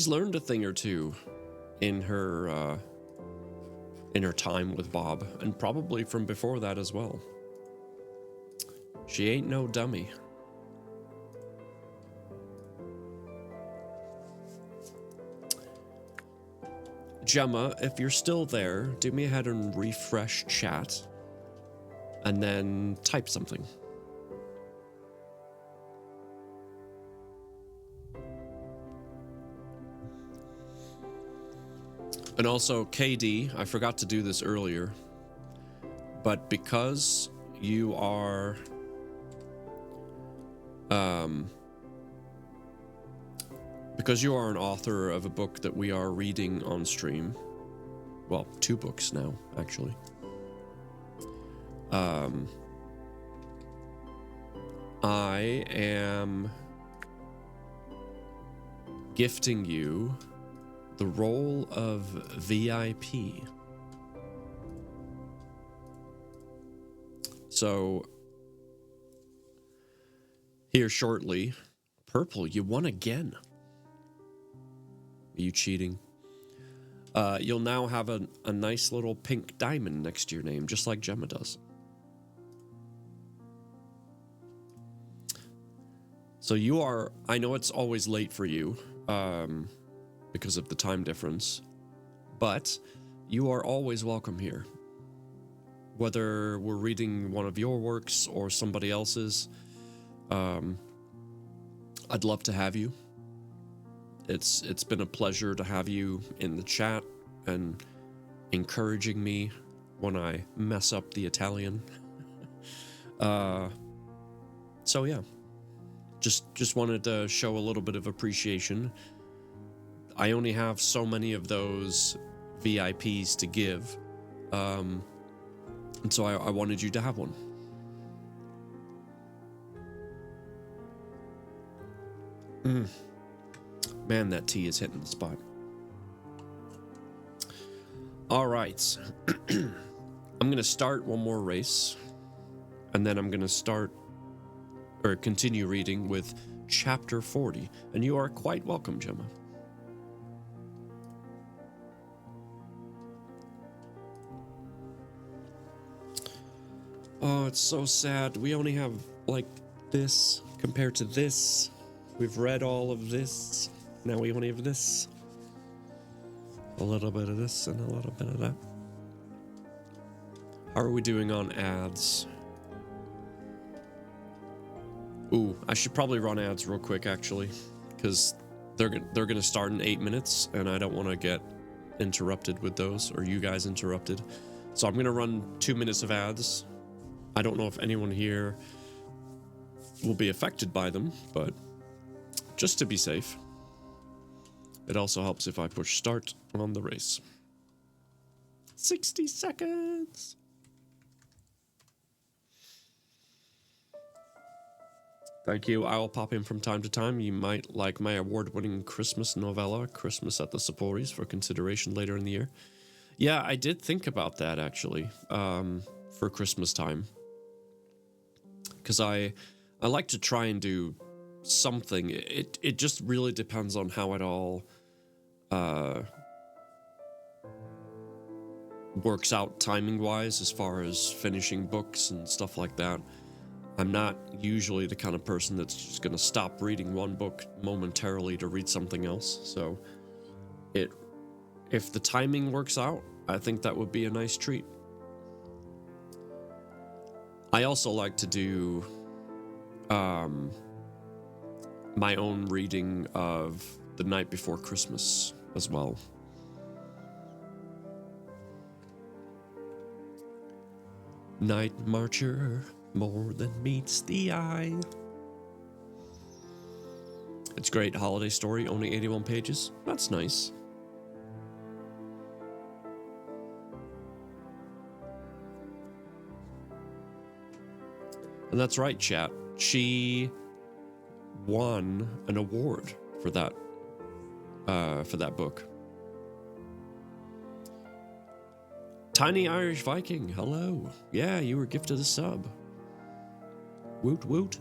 learned a thing or two in her time with Bob, and probably from before that as well. She ain't no dummy. Gemma, if you're still there, do me a head and refresh chat. And then type something. And also, KD, I forgot to do this earlier, but because you are an author of a book that we are reading on stream, well, 2 books now, actually. I am gifting you the role of VIP. So, here shortly, Purple, you won again. Are you cheating? You'll now have a nice little pink diamond next to your name, just like Gemma does. So you are, I know it's always late for you, because of the time difference, but you are always welcome here. Whether we're reading one of your works or somebody else's, I'd love to have you. It's been a pleasure to have you in the chat and encouraging me when I mess up the Italian. So yeah, just wanted to show a little bit of appreciation. I only have so many of those VIPs to give, and so I wanted you to have one. Man, that tea is hitting the spot. All right. I'm going to start one more race, and then I'm going to start or continue reading with chapter 40. And you are quite welcome, Gemma. Oh, it's so sad. We only have like this compared to this. We've read all of this. Now we only have this. A little bit of this and a little bit of that. How are we doing on ads? Ooh, I should probably run ads real quick, actually, because they're gonna start in 8 minutes, and I don't want to get interrupted with those, or you guys interrupted. So I'm gonna run 2 minutes of ads. I don't know if anyone here will be affected by them, but just to be safe. It also helps if I push start on the race. 60 seconds. Thank you. I will pop in from time to time. You might like my award-winning Christmas novella, Christmas at the Saporis, for consideration later in the year. Yeah, I did think about that, actually, for Christmas time. Because I like to try and do something. It just really depends on how it all works out timing-wise, as far as finishing books and stuff like that. I'm not usually the kind of person that's just going to stop reading one book momentarily to read something else. So if the timing works out, I think that would be a nice treat. I also like to do my own reading of The Night Before Christmas as well. Night Marcher, more than meets the eye. It's a great holiday story, only 81 pages. That's nice. And that's right, chat. She won an award for that book. Tiny Irish Viking, hello. Yeah, you were gifted a sub. Woot woot.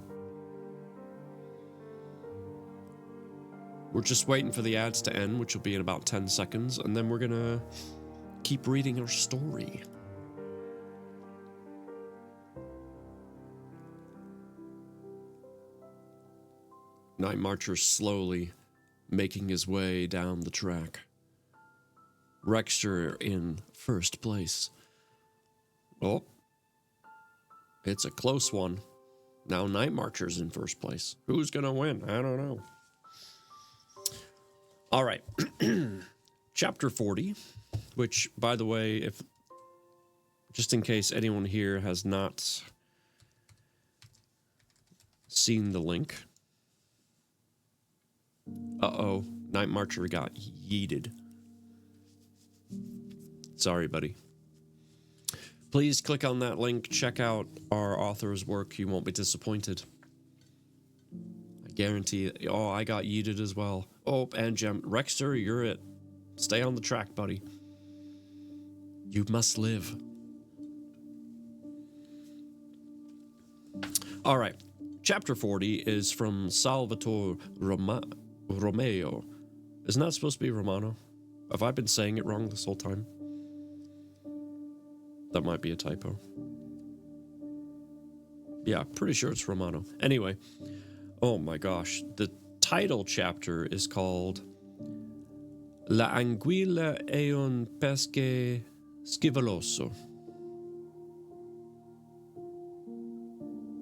We're just waiting for the ads to end, which will be in about 10 seconds, and then we're gonna keep reading our story. Night Marcher slowly making his way down the track. Rexter in first place. Oh, it's a close one. Now Night Marcher's in first place. Who's gonna win? I don't know. All right. Chapter 40, which, by the way, if just in case anyone here has not seen the link. Uh-oh, Night Marcher got yeeted. Sorry, buddy. Please click on that link. Check out our author's work. You won't be disappointed. I guarantee it. Oh, I got yeeted as well. Oh, and Rexter, you're it. Stay on the track, buddy. You must live. All right. Chapter 40 is from Salvatore Romeo. Isn't that supposed to be Romano? Have I been saying it wrong this whole time? That might be a typo. Yeah, pretty sure it's Romano. Anyway, oh my gosh. The title chapter is called La Anguilla è un pesce scivoloso.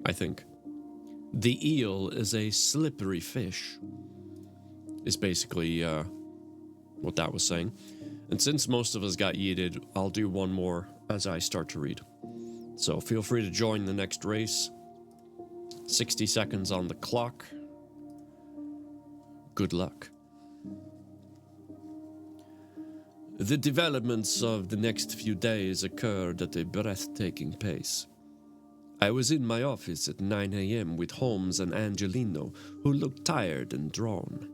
I think. The eel is a slippery fish. Is basically what that was saying. And since most of us got yeeted, I'll do one more as I start to read. So feel free to join the next race. 60 seconds on the clock. Good luck. The developments of the next few days occurred at a breathtaking pace. I was in my office at 9 a.m. with Holmes and Angelino, who looked tired and drawn.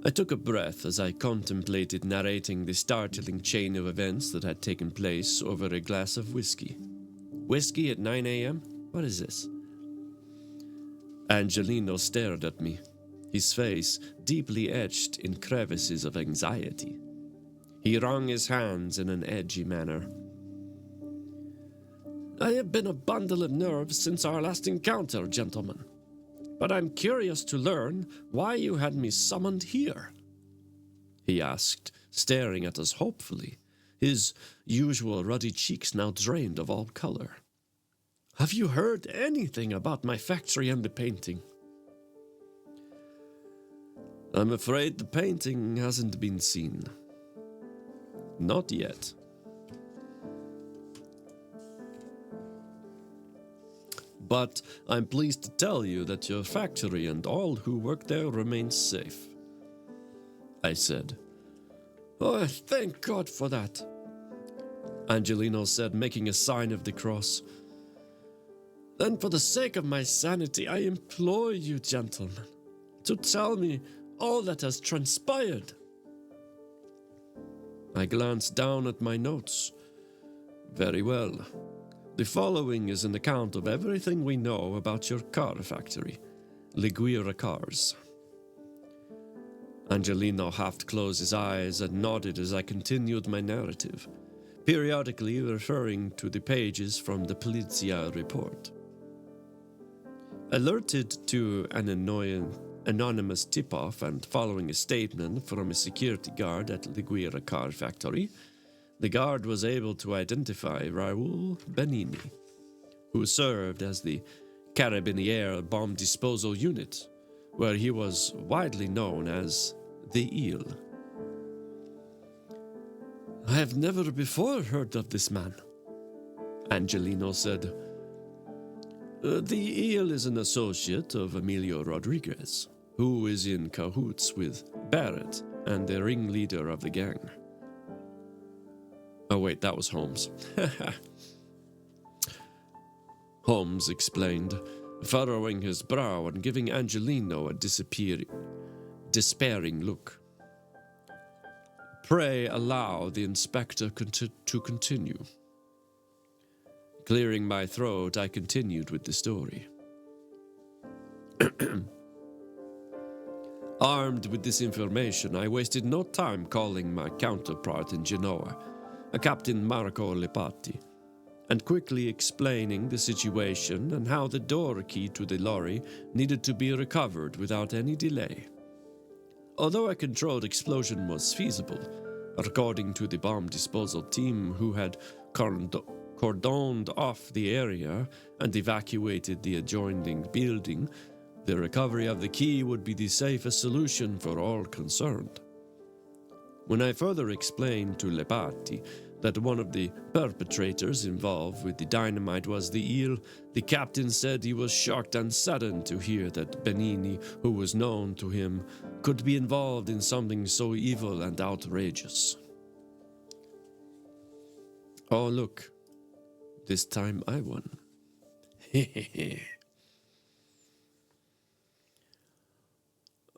I took a breath as I contemplated narrating the startling chain of events that had taken place over a glass of whiskey. Whiskey at 9 a.m.? What is this? Angelino stared at me, his face deeply etched in crevices of anxiety. He wrung his hands in an edgy manner. I have been a bundle of nerves since our last encounter, gentlemen. But I'm curious to learn why you had me summoned here, he asked, staring at us hopefully, his usual ruddy cheeks now drained of all color. Have you heard anything about my factory and the painting? I'm afraid the painting hasn't been seen. Not yet. But I'm pleased to tell you that your factory and all who work there remain safe, I said. Oh, thank God for that, Angelino said, making a sign of the cross. Then for the sake of my sanity, I implore you, gentlemen, to tell me all that has transpired. I glanced down at my notes. Very well. The following is an account of everything we know about your car factory, Liguira Cars. Angelino half closed his eyes and nodded as I continued my narrative, periodically referring to the pages from the Polizia report. Alerted to an anonymous tip-off and following a statement from a security guard at Liguira Car Factory, the guard was able to identify Raul Benini, who served as the Carabiniere Bomb Disposal Unit, where he was widely known as the Eel. I have never before heard of this man, Angelino said. The Eel is an associate of Emilio Rodriguez, who is in cahoots with Barrett and the ringleader of the gang. Oh wait, that was Holmes. Holmes explained, furrowing his brow and giving Angelino a despairing look. Pray allow the inspector to continue. Clearing my throat, I continued with the story. Armed with this information, I wasted no time calling my counterpart in Genoa, a Captain Marco Lepati, and quickly explaining the situation and how the door key to the lorry needed to be recovered without any delay. Although a controlled explosion was feasible, according to the bomb disposal team who had cordoned off the area and evacuated the adjoining building, the recovery of the key would be the safest solution for all concerned. When I further explained to Lepati that one of the perpetrators involved with the dynamite was the Eel, the captain said he was shocked and saddened to hear that Benini, who was known to him, could be involved in something so evil and outrageous. Oh, look. This time I won.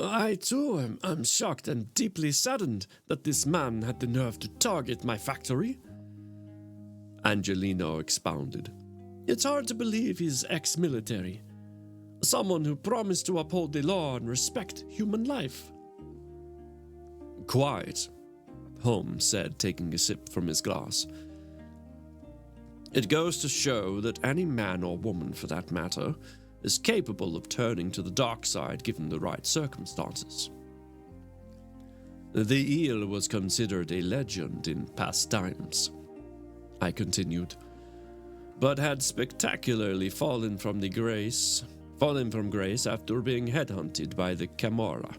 I, too, am shocked and deeply saddened that this man had the nerve to target my factory, Angelino expounded. It's hard to believe he's ex-military, someone who promised to uphold the law and respect human life. Quite, Holmes said, taking a sip from his glass. It goes to show that any man or woman, for that matter, is capable of turning to the dark side given the right circumstances. The eel was considered a legend in past times, I continued, but had spectacularly fallen from grace after being headhunted by the Camorra.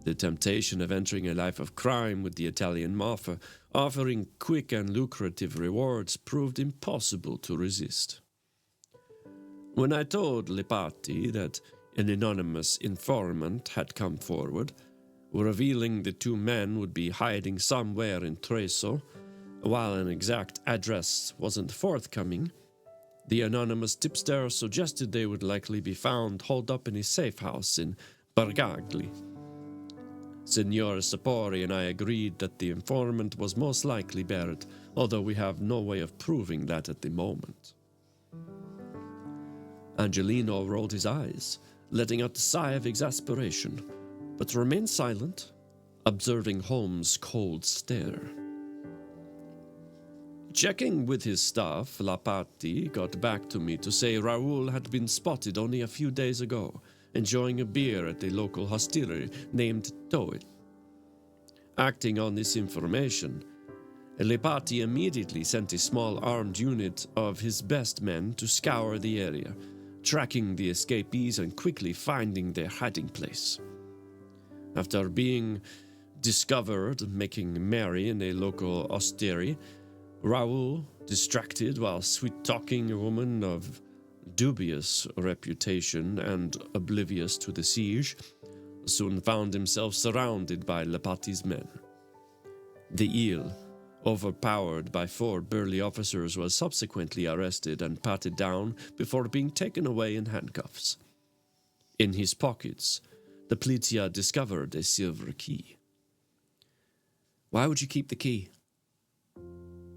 The temptation of entering a life of crime with the Italian mafia, offering quick and lucrative rewards, proved impossible to resist. When I told Lepati that an anonymous informant had come forward, revealing the two men would be hiding somewhere in Treso, while an exact address wasn't forthcoming, the anonymous tipster suggested they would likely be found holed up in a safe house in Bargagli. Signor Sapori and I agreed that the informant was most likely Barrett, although we have no way of proving that at the moment. Angelino rolled his eyes, letting out a sigh of exasperation, but remained silent, observing Holmes' cold stare. Checking with his staff, Lapati got back to me to say Raoul had been spotted only a few days ago, enjoying a beer at a local hostelry named Toit. Acting on this information, Lepati immediately sent a small armed unit of his best men to scour the area, tracking the escapees and quickly finding their hiding place. After being discovered making merry in a local osteria, Raoul, distracted while sweet-talking a woman of dubious reputation and oblivious to the siege, soon found himself surrounded by Lepati's men. The eel, overpowered by 4 burly officers, was subsequently arrested and patted down before being taken away in handcuffs. In his pockets, the Polizia discovered a silver key. Why would you keep the key?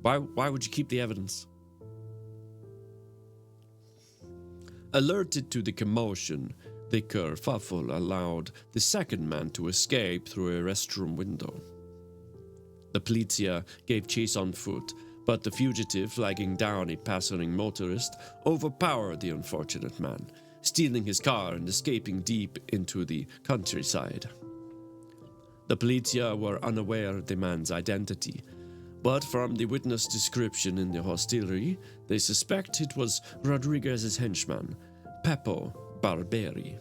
Why would you keep the evidence? Alerted to the commotion, the kerfuffle allowed the second man to escape through a restroom window. The Polizia gave chase on foot, but the fugitive, flagging down a passing motorist, overpowered the unfortunate man, stealing his car and escaping deep into the countryside. The Polizia were unaware of the man's identity, but from the witness description in the hostelry, they suspect it was Rodriguez's henchman, Peppo Barberi.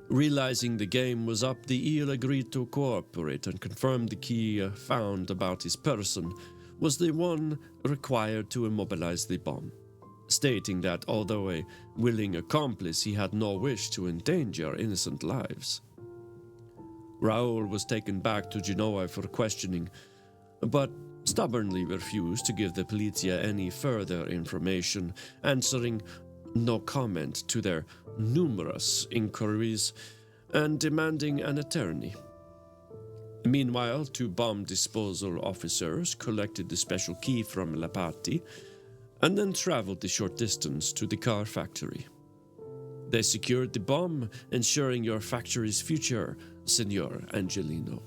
Realizing the game was up, the eel agreed to cooperate and confirmed the key found about his person was the one required to immobilize the bomb, stating that although a willing accomplice, he had no wish to endanger innocent lives. Raoul was taken back to Genoa for questioning, but stubbornly refused to give the Polizia any further information, answering no comment to their numerous inquiries and demanding an attorney. Meanwhile, 2 bomb disposal officers collected the special key from Lepati and then traveled the short distance to the car factory. They secured the bomb, ensuring your factory's future, Signor Angelino.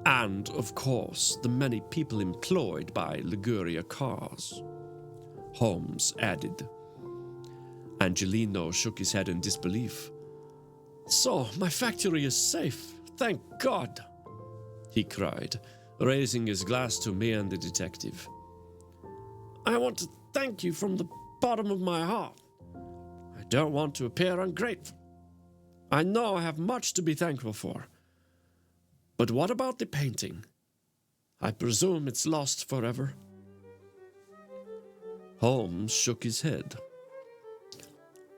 And, of course, the many people employed by Liguria Cars, Holmes added. Angelino shook his head in disbelief. So, my factory is safe, thank God, he cried, raising his glass to me and the detective. I want to thank you from the bottom of my heart. I don't want to appear ungrateful. I know I have much to be thankful for. But what about the painting? I presume it's lost forever. Holmes shook his head.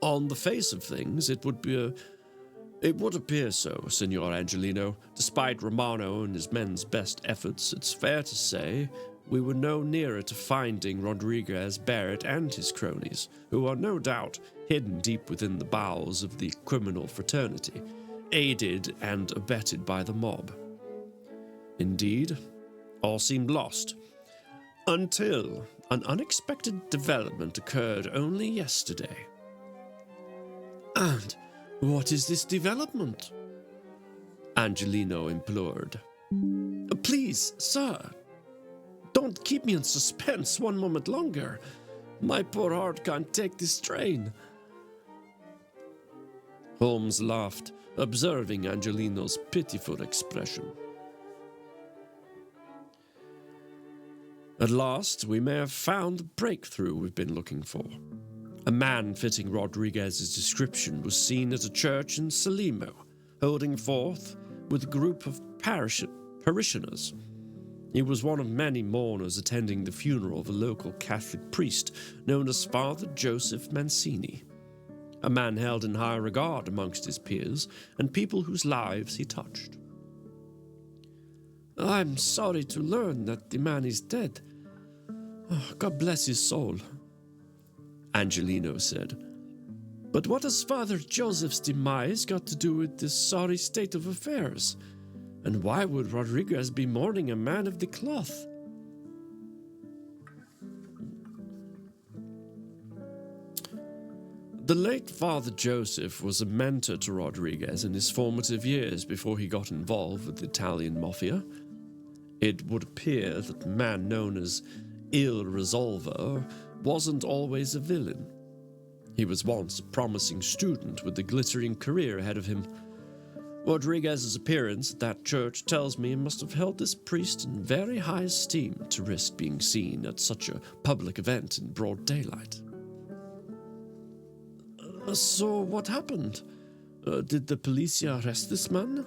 On the face of things, it would appear so, Signor Angelino. Despite Romano and his men's best efforts, it's fair to say we were no nearer to finding Rodriguez, Barrett, and his cronies, who are no doubt hidden deep within the bowels of the criminal fraternity, aided and abetted by the mob. Indeed, all seemed lost, until an unexpected development occurred only yesterday. And what is this development? Angelino implored. Please, sir, don't keep me in suspense one moment longer. My poor heart can't take this strain. Holmes laughed, observing Angelino's pitiful expression. At last, we may have found the breakthrough we've been looking for. A man fitting Rodriguez's description was seen at a church in Salimo, holding forth with a group of parishioners. He was one of many mourners attending the funeral of a local Catholic priest known as Father Joseph Mancini, a man held in high regard amongst his peers and people whose lives he touched. I'm sorry to learn that the man is dead. Oh, God bless his soul, Angelino said. But what has Father Joseph's demise got to do with this sorry state of affairs? And why would Rodriguez be mourning a man of the cloth? The late Father Joseph was a mentor to Rodriguez in his formative years before he got involved with the Italian mafia. It would appear that the man known as Il Resolver wasn't always a villain. He was once a promising student with a glittering career ahead of him. Rodriguez's appearance at that church tells me he must have held this priest in very high esteem to risk being seen at such a public event in broad daylight. So what happened? Did the police arrest this man?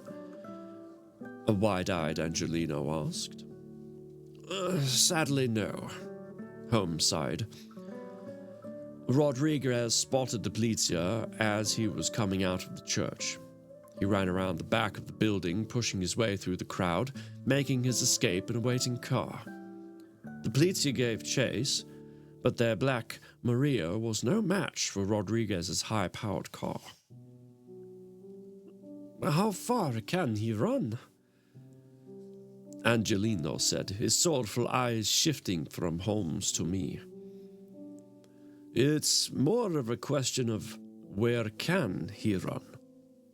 A wide-eyed Angelino asked. Sadly, no, Holmes sighed. Rodriguez spotted the polizia as he was coming out of the church. He ran around the back of the building, pushing his way through the crowd, making his escape in a waiting car. The polizia gave chase, but their black Maria was no match for Rodriguez's high-powered car. How far can he run? Angelino said, his soulful eyes shifting from Holmes to me. It's more of a question of where can he run,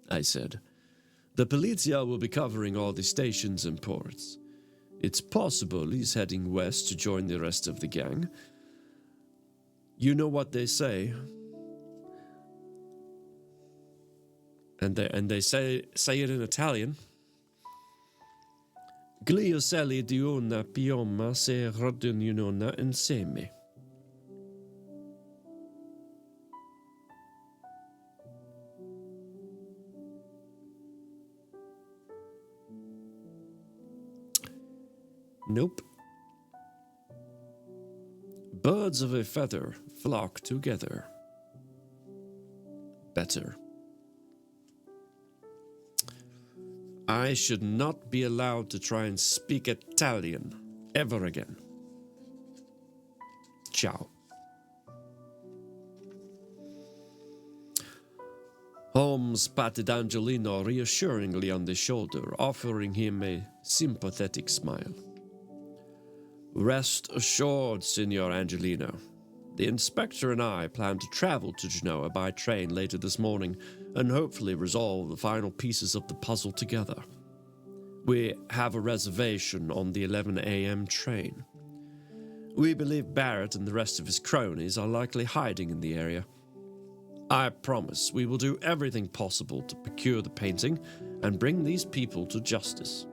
I said. The polizia will be covering all the stations and ports. It's possible he's heading west to join the rest of the gang. You know what they say. And they say it in Italian. Gli ocelli di una pioma se radunano insieme. Nope. Birds of a feather flock together. Better. I should not be allowed to try and speak Italian ever again. Ciao. Holmes patted Angelino reassuringly on the shoulder, offering him a sympathetic smile. Rest assured, Signor Angelino. The inspector and I plan to travel to Genoa by train later this morning and hopefully resolve the final pieces of the puzzle together. We have a reservation on the 11 a.m. train. We believe Barrett and the rest of his cronies are likely hiding in the area. I promise we will do everything possible to procure the painting and bring these people to justice.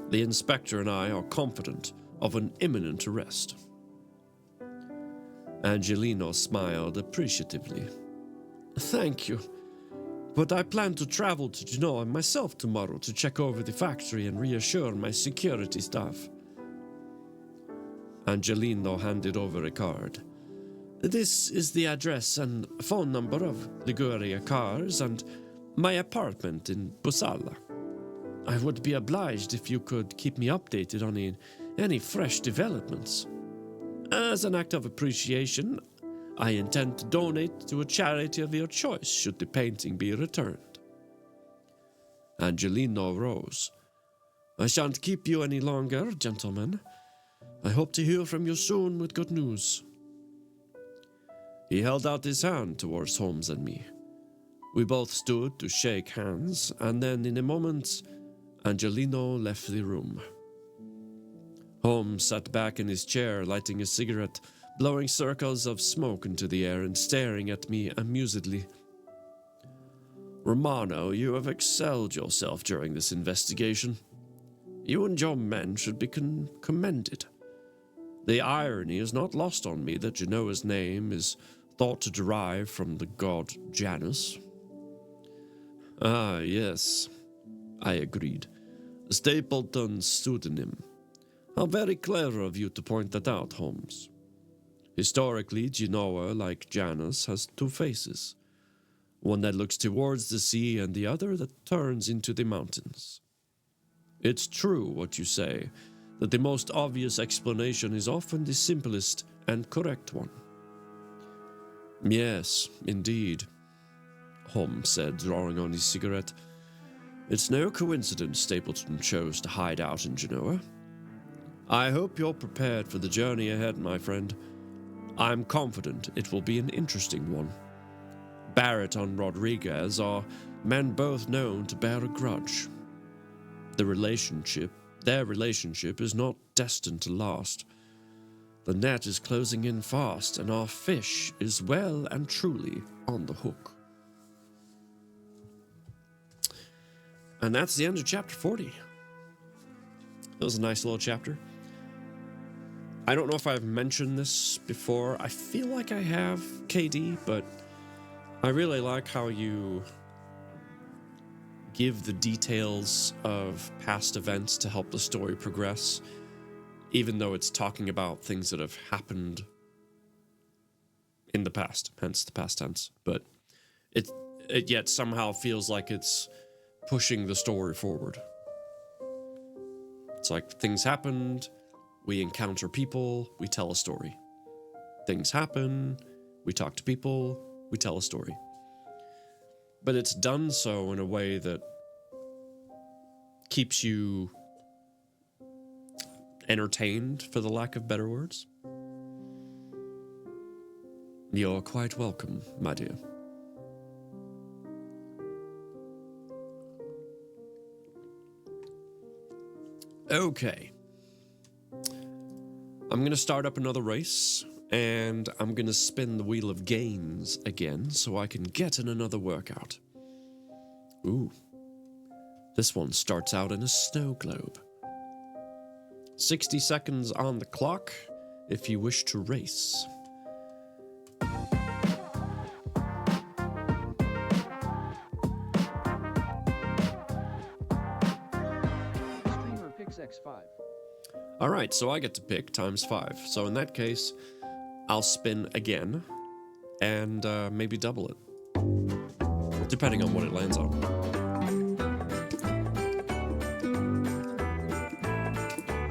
The inspector and I are confident of an imminent arrest. Angelino smiled appreciatively. Thank you, but I plan to travel to Genoa myself tomorrow to check over the factory and reassure my security staff. Angelino handed over a card. This is the address and phone number of Liguria Cars and my apartment in Busalla. I would be obliged if you could keep me updated on any fresh developments. As an act of appreciation, I intend to donate to a charity of your choice should the painting be returned. Angelino rose. I shan't keep you any longer, gentlemen. I hope to hear from you soon with good news. He held out his hand towards Holmes and me. We both stood to shake hands, and then in a moment, Angelino left the room. Holmes sat back in his chair, lighting a cigarette, blowing circles of smoke into the air and staring at me amusedly. Romano, you have excelled yourself during this investigation. You and your men should be commended. The irony is not lost on me that Genoa's name is thought to derive from the god Janus. Ah, yes, I agreed. Stapleton's pseudonym. How very clever of you to point that out, Holmes. Historically, Genoa, like Janus, has two faces. One that looks towards the sea and the other that turns into the mountains. It's true what you say, that the most obvious explanation is often the simplest and correct one. Yes, indeed, Holmes said, drawing on his cigarette. It's no coincidence Stapleton chose to hide out in Genoa. I hope you're prepared for the journey ahead, my friend. I'm confident it will be an interesting one. Barrett and Rodriguez are men both known to bear a grudge. Their relationship is not destined to last. The net is closing in fast, and our fish is well and truly on the hook. And that's the end of chapter 40. That was a nice little chapter. I don't know if I've mentioned this before. I feel like I have, KD, but I really like how you give the details of past events to help the story progress, even though it's talking about things that have happened in the past, hence the past tense. But it yet somehow feels like it's pushing the story forward. It's like things happened, we encounter people, we tell a story. Things happen, we talk to people, we tell a story. But it's done so in a way that keeps you entertained, for the lack of better words. You're quite welcome, my dear. Okay. I'm going to start up another race, and I'm going to spin the Wheel of Gains again so I can get in another workout. Ooh. This one starts out in a snow globe. 60 seconds on the clock if you wish to race. Streamer picks X5. All right, so I get to pick times 5. So in that case, I'll spin again and maybe double it, depending on what it lands on.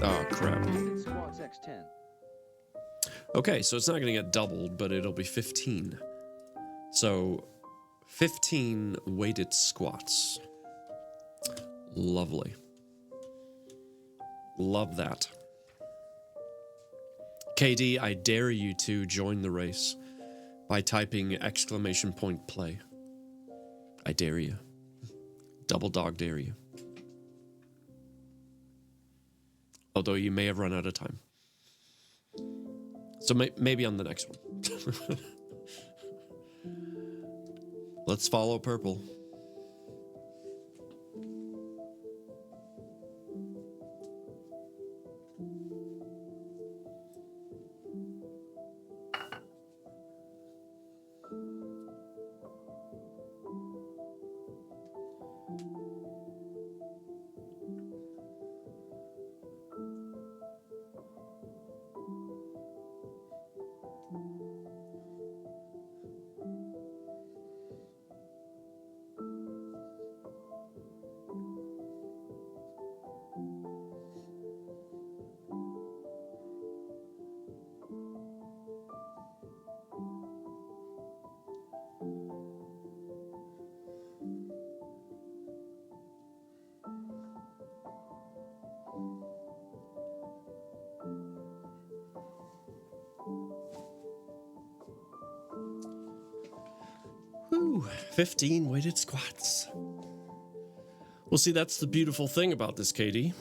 Oh, crap. Weighted squats X10. Okay, so it's not going to get doubled, but it'll be 15. So 15 weighted squats. Lovely. Love that. KD, I dare you to join the race by typing !play. I dare you. Double dog dare you. Although you may have run out of time. So maybe on the next one. Let's follow purple. Whew, 15 weighted squats. Well, see, that's the beautiful thing about this, Katie.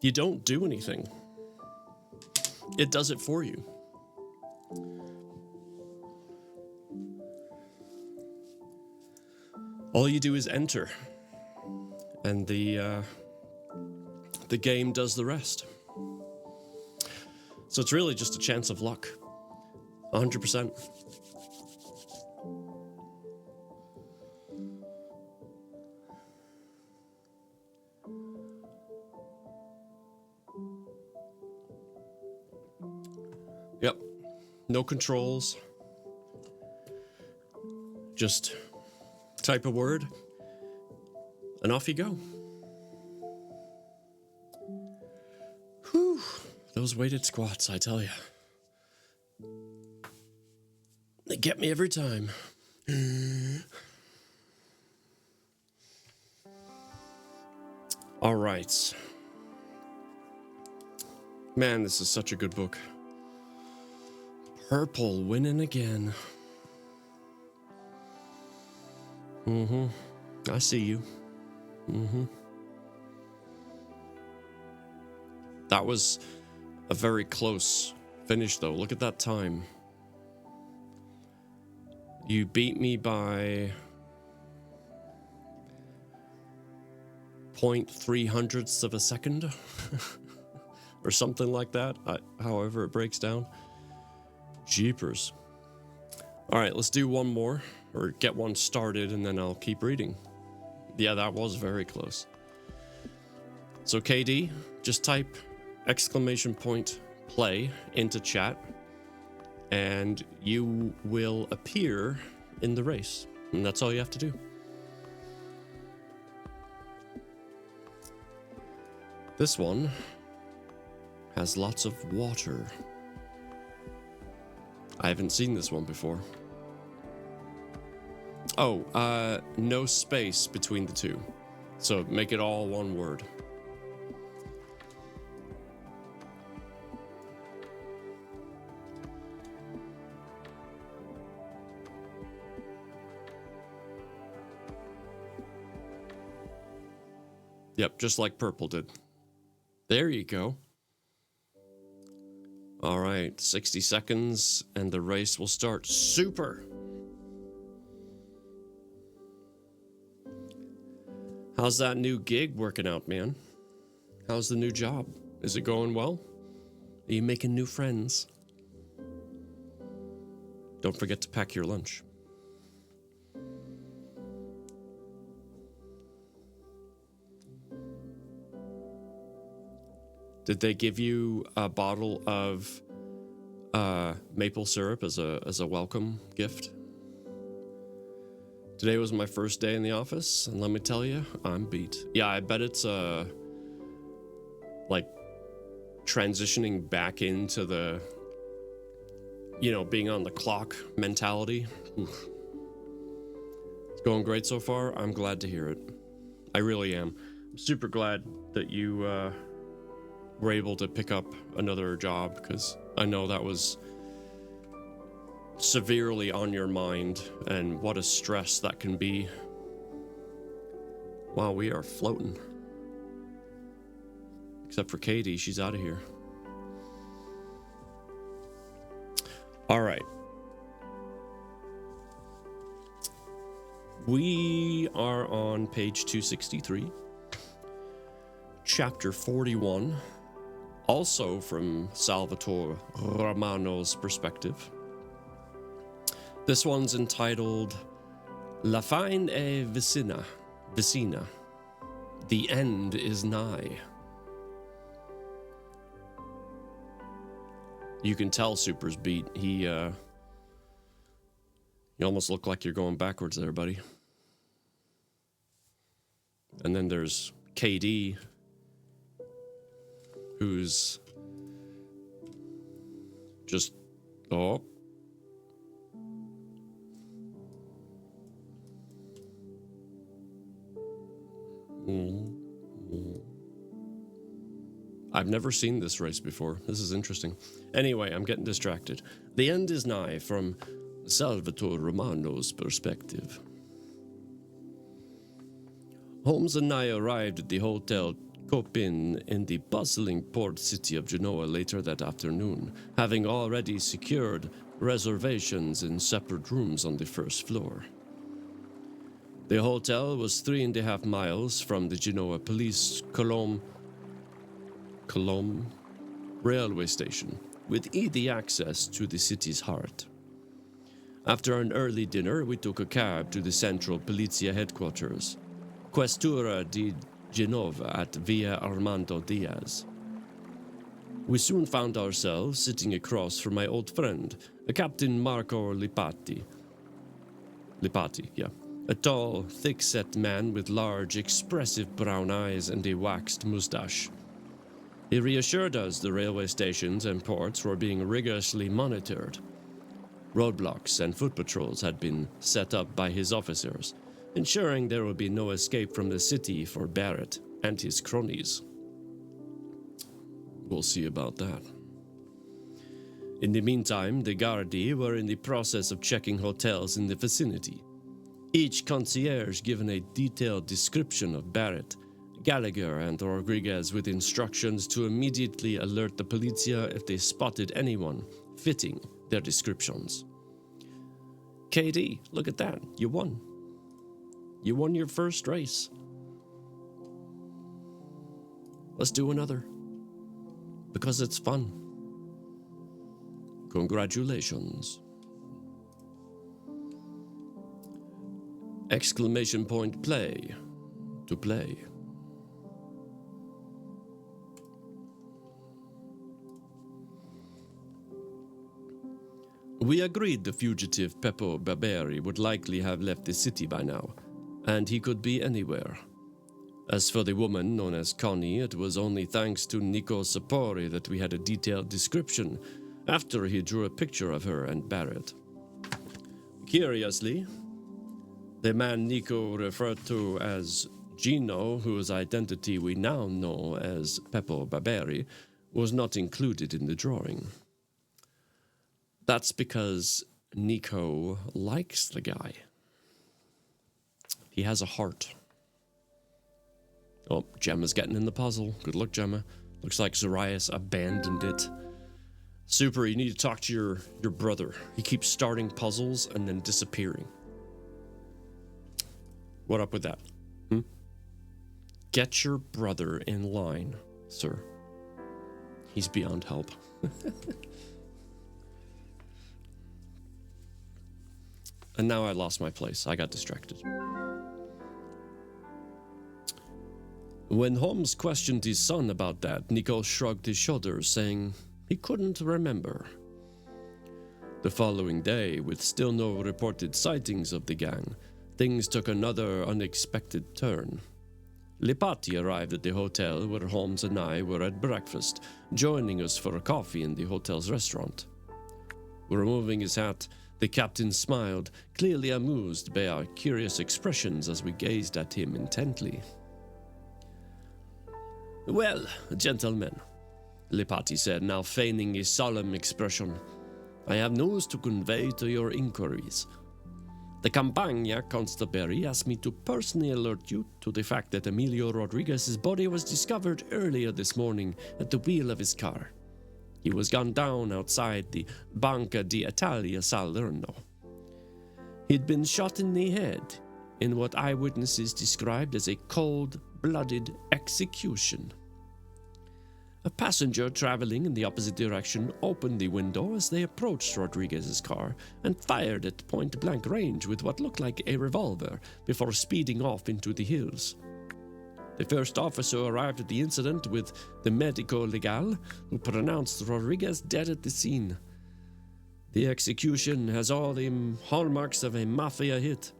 You don't do anything. It does it for you. All you do is enter, and the game does the rest. So it's really just a chance of luck. 100%. Yep. No controls. Just type a word, and off you go. Whew. Those weighted squats, I tell you. They get me every time. All right. Man, this is such a good book. Purple winning again. I see you. That was a very close finish, though. Look at that time. You beat me by 0.3 of a second, or something like that. However it breaks down. Jeepers. All right, let's do one more, or get one started, and then I'll keep reading. Yeah, that was very close. So KD, just type !play into chat, and you will appear in the race. And that's all you have to do. This one has lots of water. I haven't seen this one before. Oh, no space between the two. So make it all one word. Yep, just like purple did. There you go. All right, 60 seconds and the race will start. Super. How's that new gig working out, man? How's the new job? Is it going well? Are you making new friends? Don't forget to pack your lunch. Did they give you a bottle of maple syrup as a welcome gift? Today was my first day in the office, and let me tell you, I'm beat. Yeah, I bet it's like transitioning back into the, being on the clock mentality. Oof. It's going great so far. I'm glad to hear it. I really am. I'm super glad that you were able to pick up another job, because I know that was severely on your mind, and what a stress that can be. Wow, we are floating. Except for Katie, she's out of here. All right. We are on page 263, chapter 41, also from Salvatore Romano's perspective. This one's entitled La fine è vicina. The end is nigh. You can tell Super's beat. You almost look like you're going backwards there, buddy. And then there's KD, who's just, oh. I've never seen this race before. This is interesting. Anyway, I'm getting distracted. The end is nigh from Salvatore Romano's perspective. Holmes and I arrived at the Hotel Copin in the bustling port city of Genoa later that afternoon, having already secured reservations in separate rooms on the first floor. The hotel was 3.5 miles from the Genoa Police Colombe railway station, with easy access to the city's heart. After an early dinner, we took a cab to the Central Polizia headquarters, Questura di Genova at Via Armando Diaz. We soon found ourselves sitting across from my old friend, Captain Marco Lipati. A tall, thick-set man with large, expressive brown eyes and a waxed mustache. He reassured us the railway stations and ports were being rigorously monitored. Roadblocks and foot patrols had been set up by his officers, ensuring there would be no escape from the city for Barrett and his cronies. We'll see about that. In the meantime, the Gardaí were in the process of checking hotels in the vicinity. Each concierge given a detailed description of Barrett, Gallagher, and Rodriguez with instructions to immediately alert the Polizia if they spotted anyone fitting their descriptions. KD, look at that. You won. You won your first race. Let's do another. Because it's fun. Congratulations. Exclamation point play. To play. We agreed the fugitive Peppo Barberi would likely have left the city by now, and he could be anywhere. As for the woman known as Connie, it was only thanks to Nico Sapori that we had a detailed description after he drew a picture of her and Barrett. Curiously, the man Nico referred to as Gino, whose identity we now know as Peppo Barberi, was not included in the drawing. That's because Nico likes the guy. He has a heart. Oh, Gemma's getting in the puzzle. Good luck, Gemma. Looks like Zarias abandoned it. Super, you need to talk to your brother. He keeps starting puzzles and then disappearing. What up with that? Get your brother in line, sir. He's beyond help. And now I lost my place. I got distracted. When Holmes questioned his son about that, Nico shrugged his shoulders, saying he couldn't remember. The following day, with still no reported sightings of the gang, things took another unexpected turn. Lipati arrived at the hotel where Holmes and I were at breakfast, joining us for a coffee in the hotel's restaurant. Removing his hat, the captain smiled, clearly amused by our curious expressions as we gazed at him intently. Well, gentlemen, Lipati said, now feigning a solemn expression, I have news to convey to your inquiries. The Campagna Constabulary asked me to personally alert you to the fact that Emilio Rodriguez's body was discovered earlier this morning at the wheel of his car. He was gunned down outside the Banca d'Italia Salerno. He'd been shot in the head in what eyewitnesses described as a cold-blooded execution. A passenger traveling in the opposite direction opened the window as they approached Rodriguez's car and fired at point-blank range with what looked like a revolver before speeding off into the hills. The first officer arrived at the incident with the Medico Legal, who pronounced Rodriguez dead at the scene. The execution has all the hallmarks of a mafia hit.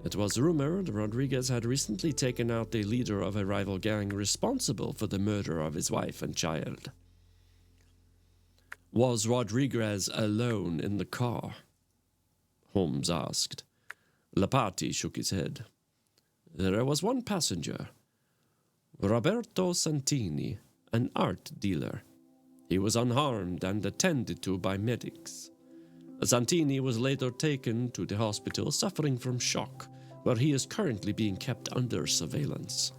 It was rumored Rodriguez had recently taken out the leader of a rival gang responsible for the murder of his wife and child. Was Rodriguez alone in the car? Holmes asked. Lipati shook his head. There was one passenger. Roberto Santini, an art dealer. He was unharmed and attended to by medics. Santini was later taken to the hospital suffering from shock, where he is currently being kept under surveillance.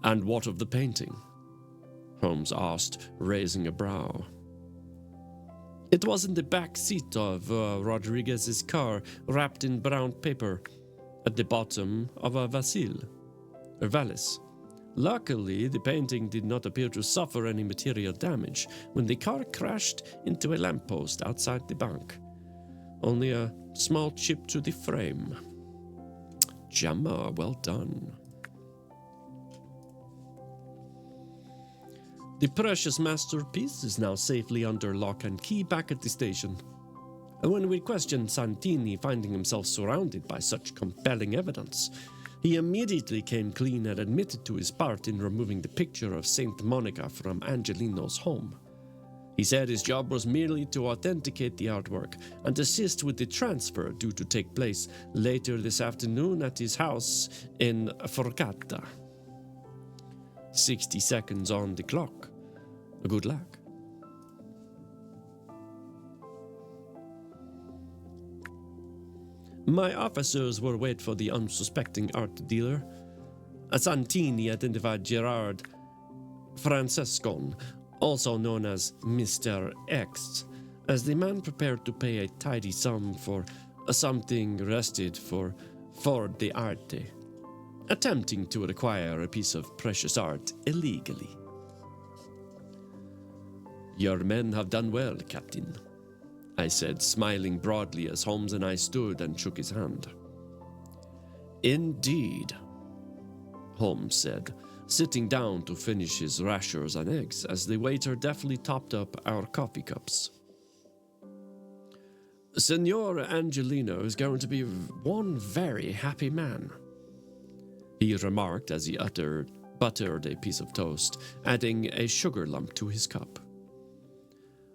And what of the painting? Holmes asked, raising a brow. It was in the back seat of Rodriguez's car, wrapped in brown paper, at the bottom of a valise. Luckily, the painting did not appear to suffer any material damage when the car crashed into a lamppost outside the bank. Only a small chip to the frame. Gemma, well done. The precious masterpiece is now safely under lock and key back at the station. And when we questioned Santini, finding himself surrounded by such compelling evidence, he immediately came clean and admitted to his part in removing the picture of Saint Monica from Angelino's home. He said his job was merely to authenticate the artwork and assist with the transfer due to take place later this afternoon at his house in Forcata. 60 seconds on the clock. Good luck. My officers will wait for the unsuspecting art dealer. Santini identified Gerard Francescon, also known as Mr. X, as the man prepared to pay a tidy sum for something wrested for the arte, attempting to acquire a piece of precious art illegally. Your men have done well, Captain, I said, smiling broadly as Holmes and I stood and shook his hand. Indeed, Holmes said, sitting down to finish his rashers and eggs as the waiter deftly topped up our coffee cups. Signor Angelino is going to be one very happy man, he remarked as he buttered a piece of toast, adding a sugar lump to his cup.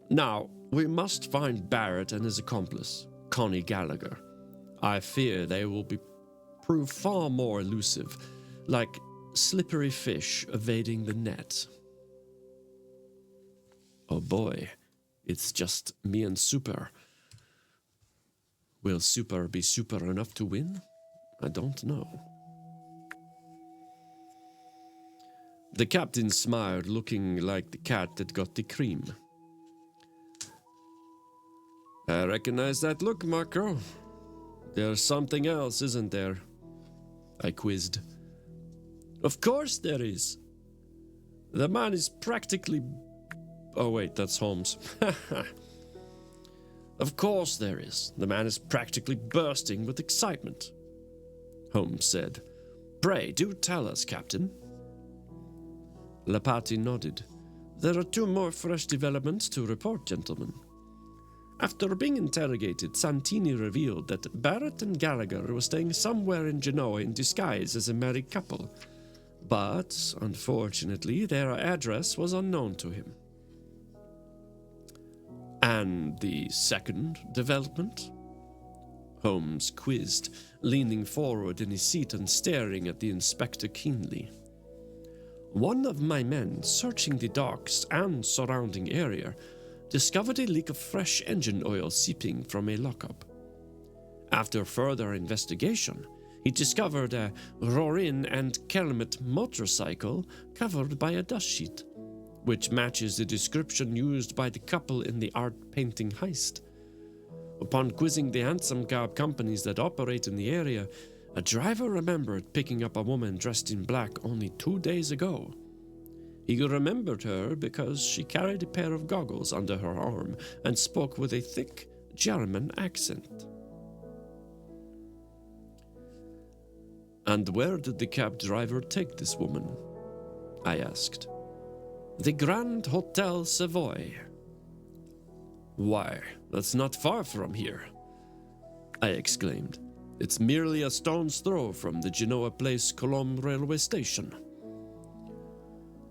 Now, we must find Barrett and his accomplice, Connie Gallagher. I fear they will prove far more elusive, like slippery fish evading the net. Oh boy, it's just me and Super. Will Super be super enough to win? I don't know. The captain smiled, looking like the cat that got the cream. I recognize that look, Marco. There's something else, isn't there? I quizzed. Of course there is. The man is practically... Oh wait, that's Holmes. Of course there is. The man is practically bursting with excitement, Holmes said. Pray, do tell us, Captain. Lapati nodded. There are 2 more fresh developments to report, gentlemen. After being interrogated, Santini revealed that Barrett and Gallagher were staying somewhere in Genoa in disguise as a married couple, but, unfortunately, their address was unknown to him. And the second development? Holmes quizzed, leaning forward in his seat and staring at the inspector keenly. One of my men, searching the docks and surrounding area, discovered a leak of fresh engine oil seeping from a lockup. After further investigation, he discovered a Rorin and Kelmet motorcycle covered by a dust sheet, which matches the description used by the couple in the art painting heist. Upon quizzing the hansom cab companies that operate in the area, a driver remembered picking up a woman dressed in black only 2 days ago. He remembered her because she carried a pair of goggles under her arm and spoke with a thick German accent. And where did the cab driver take this woman? I asked. The Grand Hotel Savoy. Why, that's not far from here, I exclaimed. It's merely a stone's throw from the Genoa Place Colombe railway station.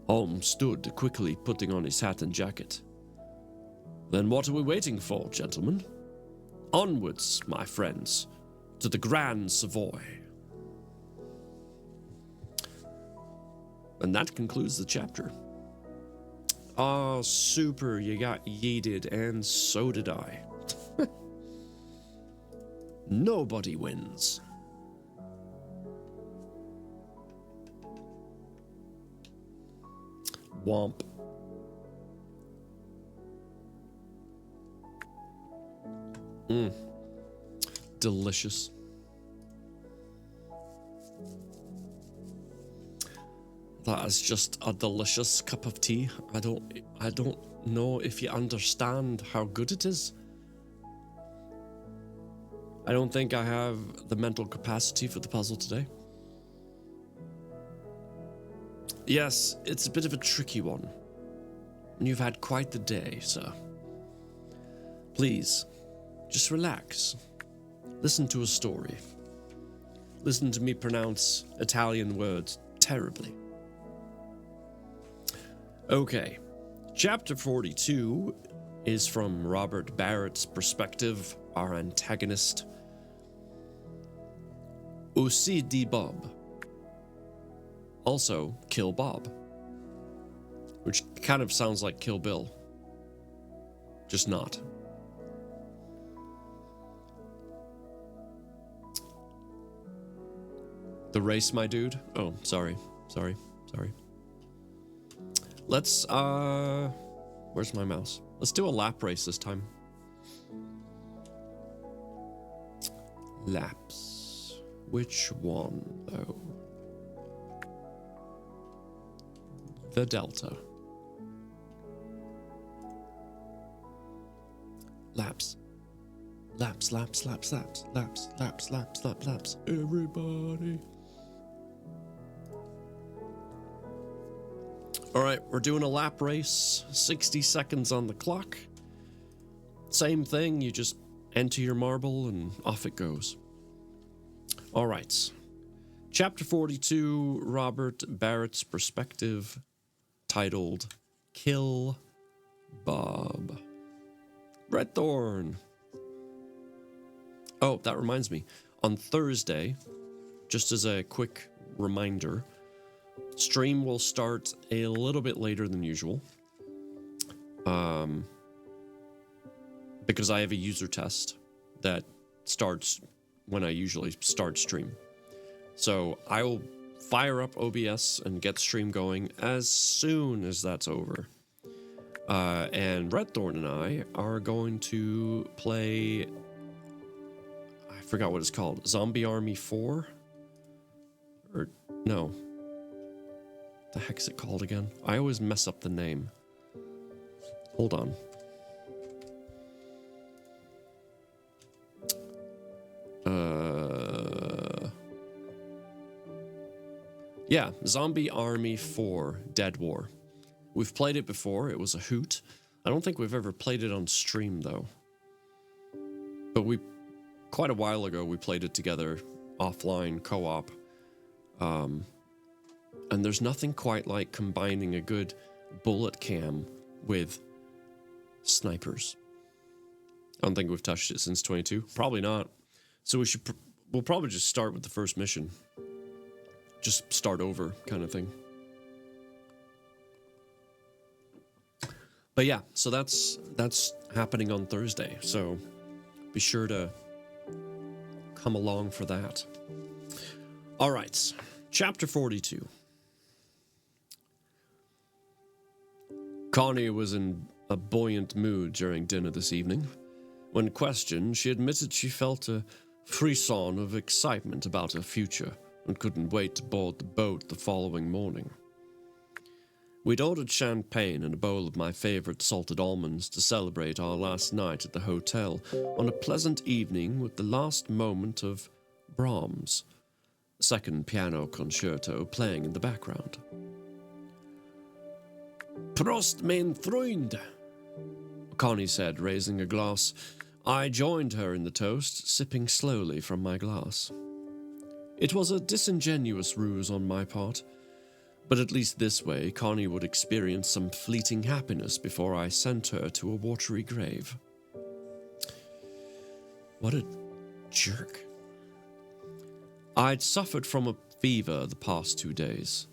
Holmes stood, quickly putting on his hat and jacket. Then what are we waiting for, gentlemen? Onwards, my friends, to the Grand Savoy. And that concludes the chapter. Oh, super. You got yeeted, and so did I. Nobody wins. Womp. Delicious. That is just a delicious cup of tea. I don't know if you understand how good it is. I don't think I have the mental capacity for the puzzle today. Yes, it's a bit of a tricky one. And you've had quite the day, sir. Please, just relax. Listen to a story. Listen to me pronounce Italian words terribly. Okay, chapter 42 is from Robert Barrett's perspective, our antagonist. Aussi dit Bob. Also, Kill Bob. Which kind of sounds like Kill Bill. Just not. The race, my dude? Oh, sorry. Let's, where's my mouse? Let's do a lap race this time. Laps. Which one, though? The Delta. Laps. Laps. Everybody. All right, we're doing a lap race, 60 seconds on the clock. Same thing, you just enter your marble and off it goes. All right, chapter 42, Robert Barrett's perspective, titled Kill Bob. Red Thorn. Oh, that reminds me, on Thursday, just as a quick reminder, stream will start a little bit later than usual. Because I have a user test that starts when I usually start stream. So I will fire up OBS and get stream going as soon as that's over. And Red Thorn and I are going to play, I forgot what it's called, Zombie Army 4? Or, no. The heck's it called again? I always mess up the name. Hold on. Yeah, Zombie Army 4 Dead War. We've played it before. It was a hoot. I don't think we've ever played it on stream though. But quite a while ago we played it together offline co-op. And there's nothing quite like combining a good bullet cam with snipers. I don't think we've touched it since 22. Probably not. So we'll probably just start with the first mission. Just start over kind of thing. But yeah, so that's happening on Thursday. So be sure to come along for that. All right. Chapter 42. Connie was in a buoyant mood during dinner this evening. When questioned, she admitted she felt a frisson of excitement about her future and couldn't wait to board the boat the following morning. We'd ordered champagne and a bowl of my favorite salted almonds to celebrate our last night at the hotel on a pleasant evening with the last moment of Brahms' second piano concerto playing in the background. Prost, mein Freund, Connie said, raising a glass. I joined her in the toast, sipping slowly from my glass. It was a disingenuous ruse on my part, but at least this way Connie would experience some fleeting happiness before I sent her to a watery grave. What a jerk. I'd suffered from a fever the past 2 days.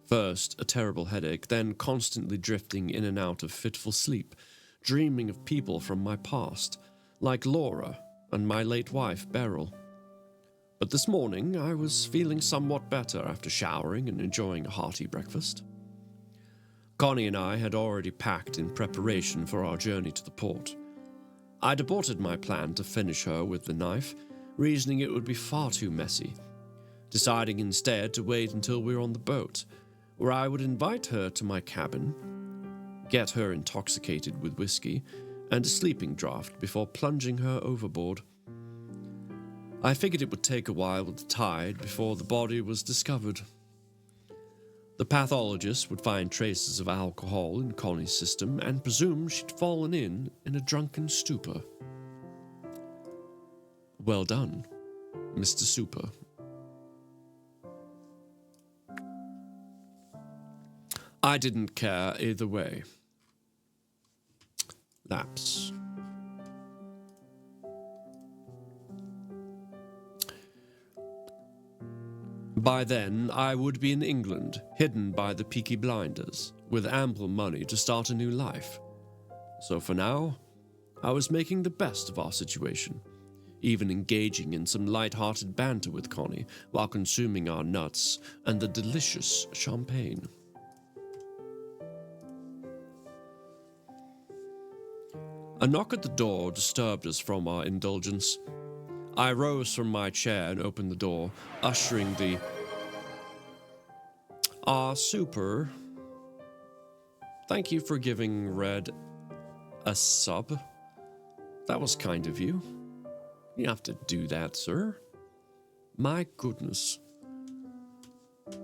First, a terrible headache, then constantly drifting in and out of fitful sleep, dreaming of people from my past, like Laura and my late wife, Beryl. But this morning, I was feeling somewhat better after showering and enjoying a hearty breakfast. Connie and I had already packed in preparation for our journey to the port. I'd aborted my plan to finish her with the knife, reasoning it would be far too messy, deciding instead to wait until we were on the boat, where I would invite her to my cabin, get her intoxicated with whiskey and a sleeping draught before plunging her overboard. I figured it would take a while with the tide before the body was discovered. The pathologist would find traces of alcohol in Connie's system and presume she'd fallen in a drunken stupor. Well done, Mr. Super. I didn't care either way. Lapse. By then, I would be in England, hidden by the Peaky Blinders, with ample money to start a new life. So for now, I was making the best of our situation, even engaging in some light-hearted banter with Connie while consuming our nuts and the delicious champagne. A knock at the door disturbed us from our indulgence. I rose from my chair and opened the door, ushering the Super. Thank you for giving Red a sub. That was kind of you. You have to do that, sir. My goodness.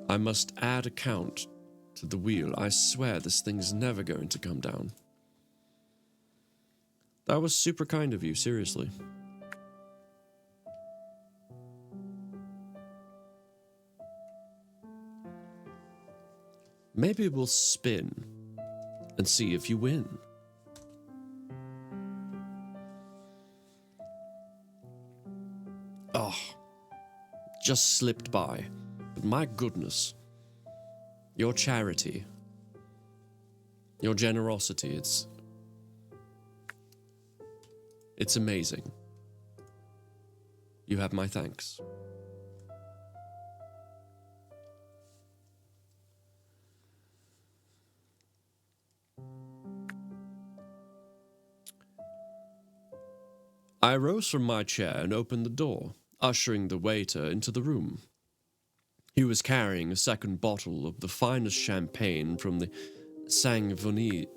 I must add a count to the wheel. I swear this thing's never going to come down. That was super kind of you, seriously. Maybe we'll spin and see if you win. Oh, just slipped by. But my goodness. Your charity. Your generosity, it's amazing. You have my thanks. I rose from my chair and opened the door, ushering the waiter into the room. He was carrying a second bottle of the finest champagne from the Sangiovese.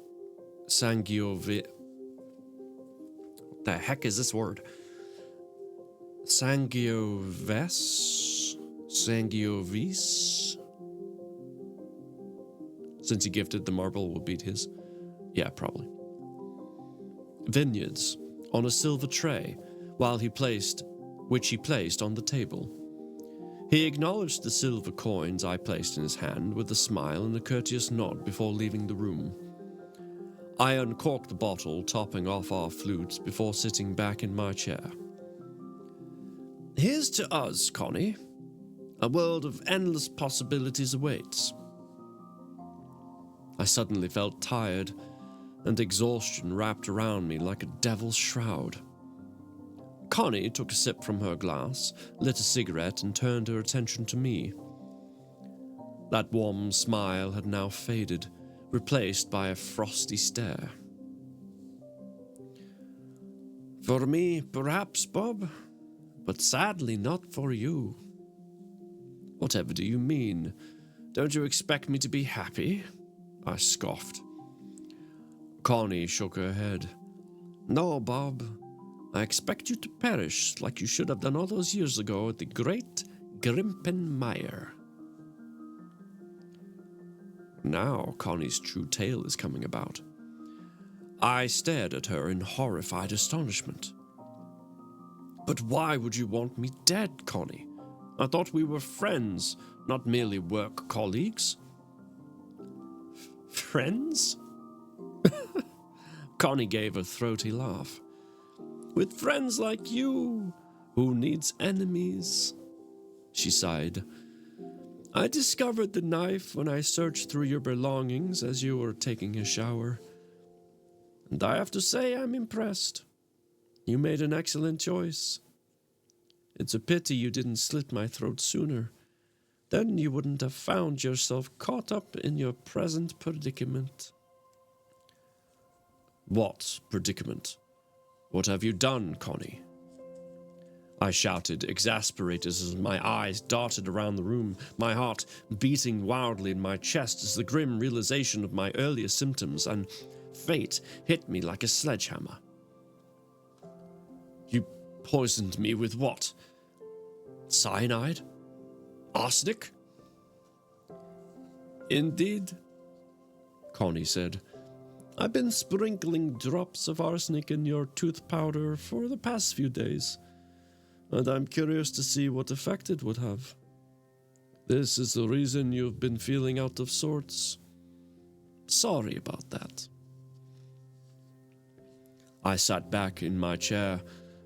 The heck is this word? Sangiovese? Since he gifted the marble will beat his. Yeah, probably. Vineyards on a silver tray, which he placed on the table. He acknowledged the silver coins I placed in his hand with a smile and a courteous nod before leaving the room. I uncorked the bottle, topping off our flutes before sitting back in my chair. Here's to us, Connie. A world of endless possibilities awaits. I suddenly felt tired, and exhaustion wrapped around me like a devil's shroud. Connie took a sip from her glass, lit a cigarette, and turned her attention to me. That warm smile had now faded, replaced by a frosty stare. For me, perhaps, Bob, but sadly not for you. Whatever do you mean? Don't you expect me to be happy? I scoffed. Connie shook her head. No, Bob. I expect you to perish like you should have done all those years ago at the great Grimpenmire. Now Connie's true tale is coming about. I stared at her in horrified astonishment. But why would you want me dead, Connie? I thought we were friends, not merely work colleagues. Friends? Connie gave a throaty laugh. With friends like you, who needs enemies? She sighed. I discovered the knife when I searched through your belongings as you were taking a shower. And I have to say I'm impressed. You made an excellent choice. It's a pity you didn't slit my throat sooner. Then you wouldn't have found yourself caught up in your present predicament. What predicament? What have you done, Connie? I shouted, exasperated as my eyes darted around the room, my heart beating wildly in my chest as the grim realization of my earlier symptoms and fate hit me like a sledgehammer. You poisoned me with what? Cyanide? Arsenic? Indeed, Connie said. I've been sprinkling drops of arsenic in your tooth powder for the past few days, and I'm curious to see what effect it would have. This is the reason you've been feeling out of sorts. Sorry about that. I sat back in my chair,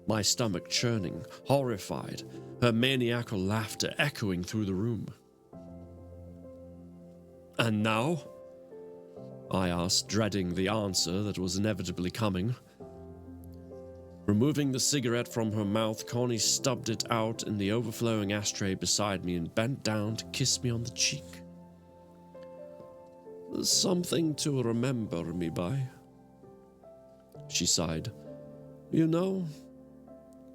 my stomach churning, horrified, her maniacal laughter echoing through the room. And now? I asked, dreading the answer that was inevitably coming. Removing the cigarette from her mouth, Connie stubbed it out in the overflowing ashtray beside me and bent down to kiss me on the cheek. Something to remember me by, she sighed. You know,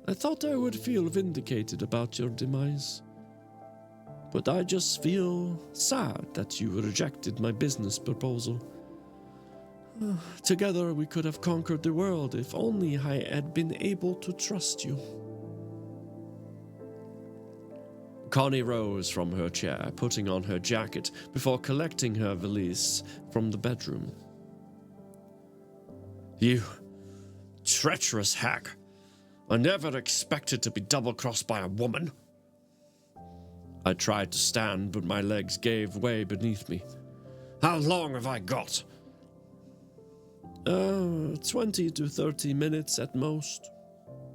I thought I would feel vindicated about your demise. But I just feel sad that you rejected my business proposal. Together we could have conquered the world if only I had been able to trust you. Connie rose from her chair, putting on her jacket before collecting her valise from the bedroom. You treacherous hag. I never expected to be double-crossed by a woman. I tried to stand, but my legs gave way beneath me. How long have I got? 20 to 30 minutes at most,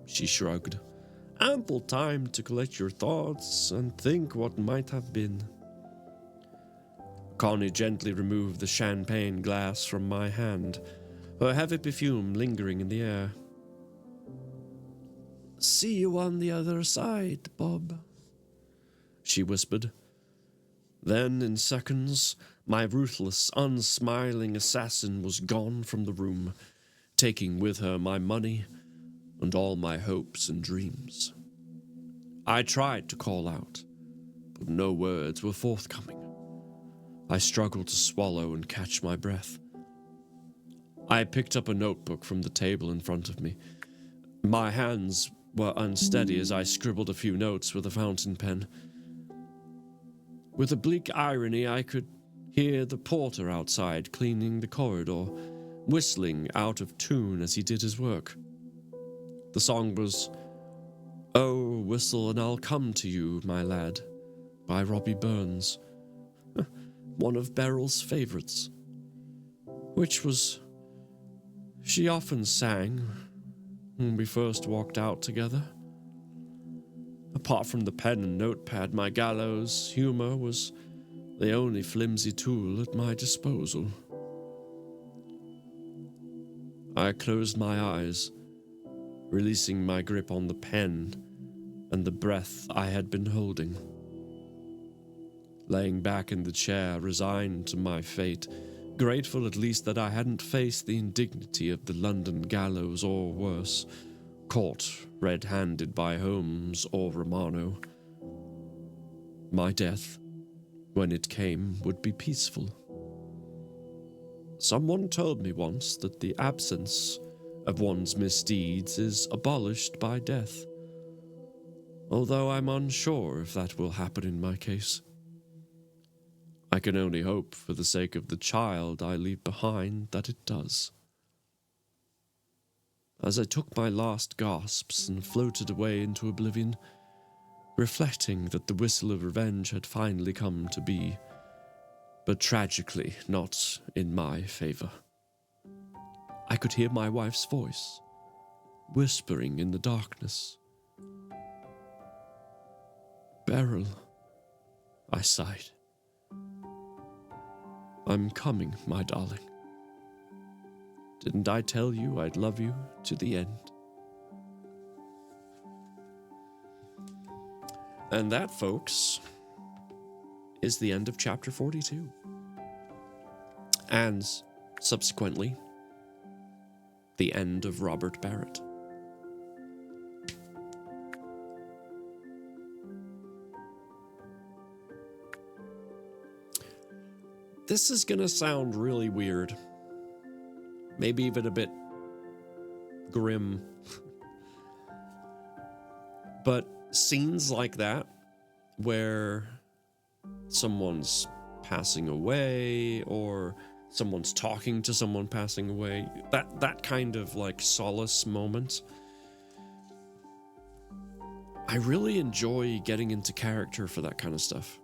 she shrugged. Ample time to collect your thoughts and think what might have been. Connie gently removed the champagne glass from my hand, her heavy perfume lingering in the air. See you on the other side, Bob, she whispered. Then, in seconds, my ruthless, unsmiling assassin was gone from the room, taking with her my money and all my hopes and dreams. I tried to call out, but no words were forthcoming. I struggled to swallow and catch my breath. I picked up a notebook from the table in front of me. My hands were unsteady as I scribbled a few notes with a fountain pen. With a bleak irony, I could hear the porter outside cleaning the corridor, whistling out of tune as he did his work. The song was Oh, Whistle and I'll Come to You, My Lad, by Robbie Burns, one of Beryl's favorites, which was she often sang when we first walked out together. Apart from the pen and notepad, my gallows humor was the only flimsy tool at my disposal. I closed my eyes, releasing my grip on the pen and the breath I had been holding. Laying back in the chair, resigned to my fate, grateful at least that I hadn't faced the indignity of the London gallows or worse, caught red-handed by Holmes or Romano. My death, when it came, would be peaceful. Someone told me once that the absence of one's misdeeds is abolished by death, although I'm unsure if that will happen in my case. I can only hope, for the sake of the child I leave behind, that it does. As I took my last gasps and floated away into oblivion, reflecting that the whistle of revenge had finally come to be, but tragically not in my favor. I could hear my wife's voice, whispering in the darkness. Beryl, I sighed. I'm coming, my darling. Didn't I tell you I'd love you to the end? And that, folks, is the end of chapter 42. And subsequently, the end of Robert Barrett. This is gonna sound really weird. Maybe even a bit grim. But scenes like that, where someone's passing away or someone's talking to someone passing away, that kind of like solace moment, I really enjoy getting into character for that kind of stuff.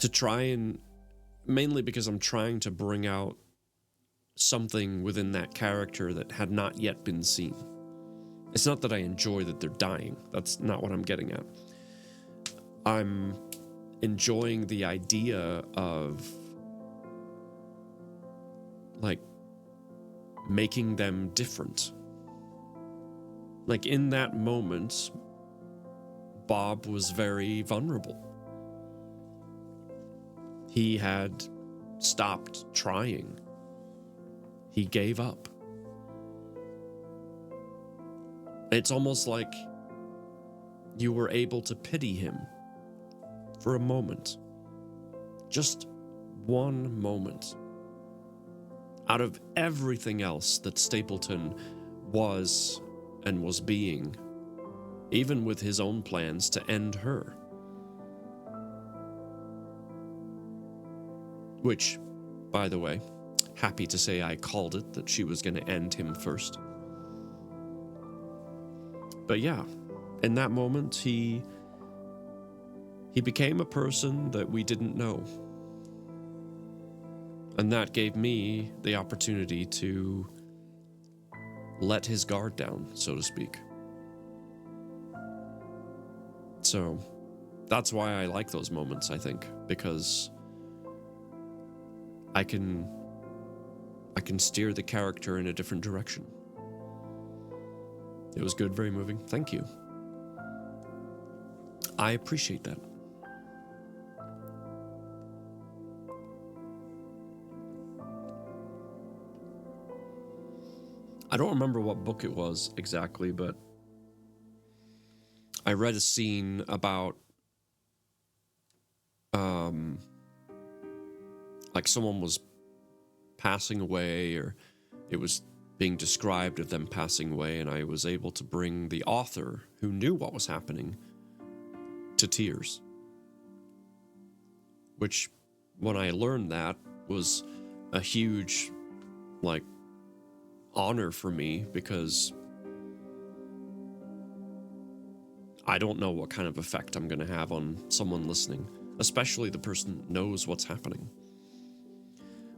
To try and, mainly because I'm trying to bring out something within that character that had not yet been seen. It's not that I enjoy that they're dying. That's not what I'm getting at. I'm enjoying the idea of, like, making them different. Like, in that moment, Bob was very vulnerable. He had stopped trying. He gave up. It's almost like you were able to pity him for a moment. Just one moment. Out of everything else that Stapleton was and was being, even with his own plans to end her. Which, by the way, happy to say I called it, that she was going to end him first. But yeah, in that moment, he became a person that we didn't know. And that gave me the opportunity to let his guard down, so to speak. So that's why I like those moments, I think, because I can steer the character in a different direction. It was good, very moving. Thank you. I appreciate that. I don't remember what book it was exactly, but I read a scene about like someone was passing away, or it was being described of them passing away, and I was able to bring the author, who knew what was happening, to tears. Which, when I learned that, was a huge, like, honor for me, because I don't know what kind of effect I'm going to have on someone listening, especially the person that knows what's happening.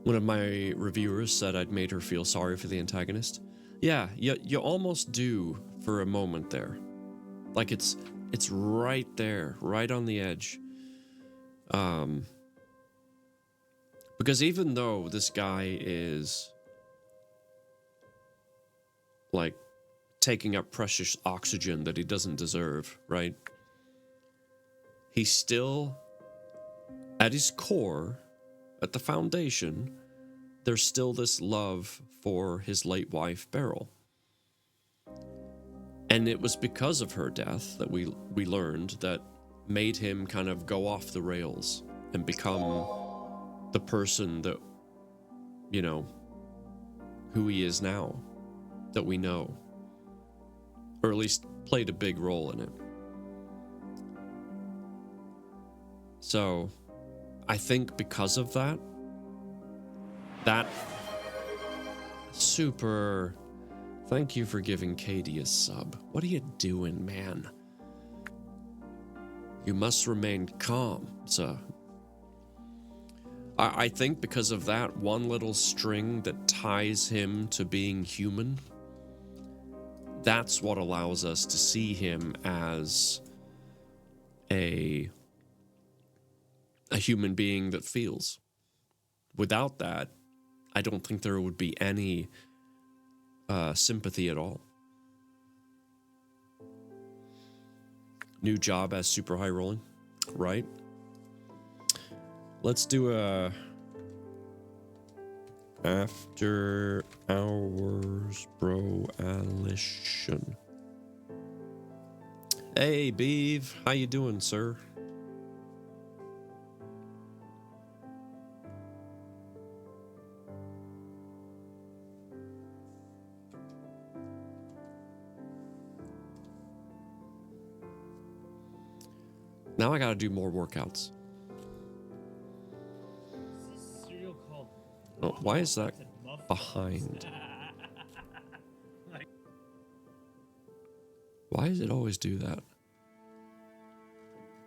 One of my reviewers said I'd made her feel sorry for the antagonist. Yeah, you almost do for a moment there. Like it's right there, right on the edge. Because even though this guy is like taking up precious oxygen that he doesn't deserve, right? He's still, at his core, at the foundation, there's still this love for his late wife, Beryl. And it was because of her death that we learned that made him kind of go off the rails and become the person that, you know, who he is now, that we know. Or at least played a big role in it. So, I think because of that super, thank you for giving Katie a sub. What are you doing, man? You must remain calm, sir. I think because of that one little string that ties him to being human, That's what allows us to see him as a human being that feels. Without that, I don't think there would be any sympathy at all. New job as super high rolling, right? Let's do a after hours broalition. Hey, Beeve, how you doing, sir? Now I gotta do more workouts. Oh, why is that behind? Why does it always do that?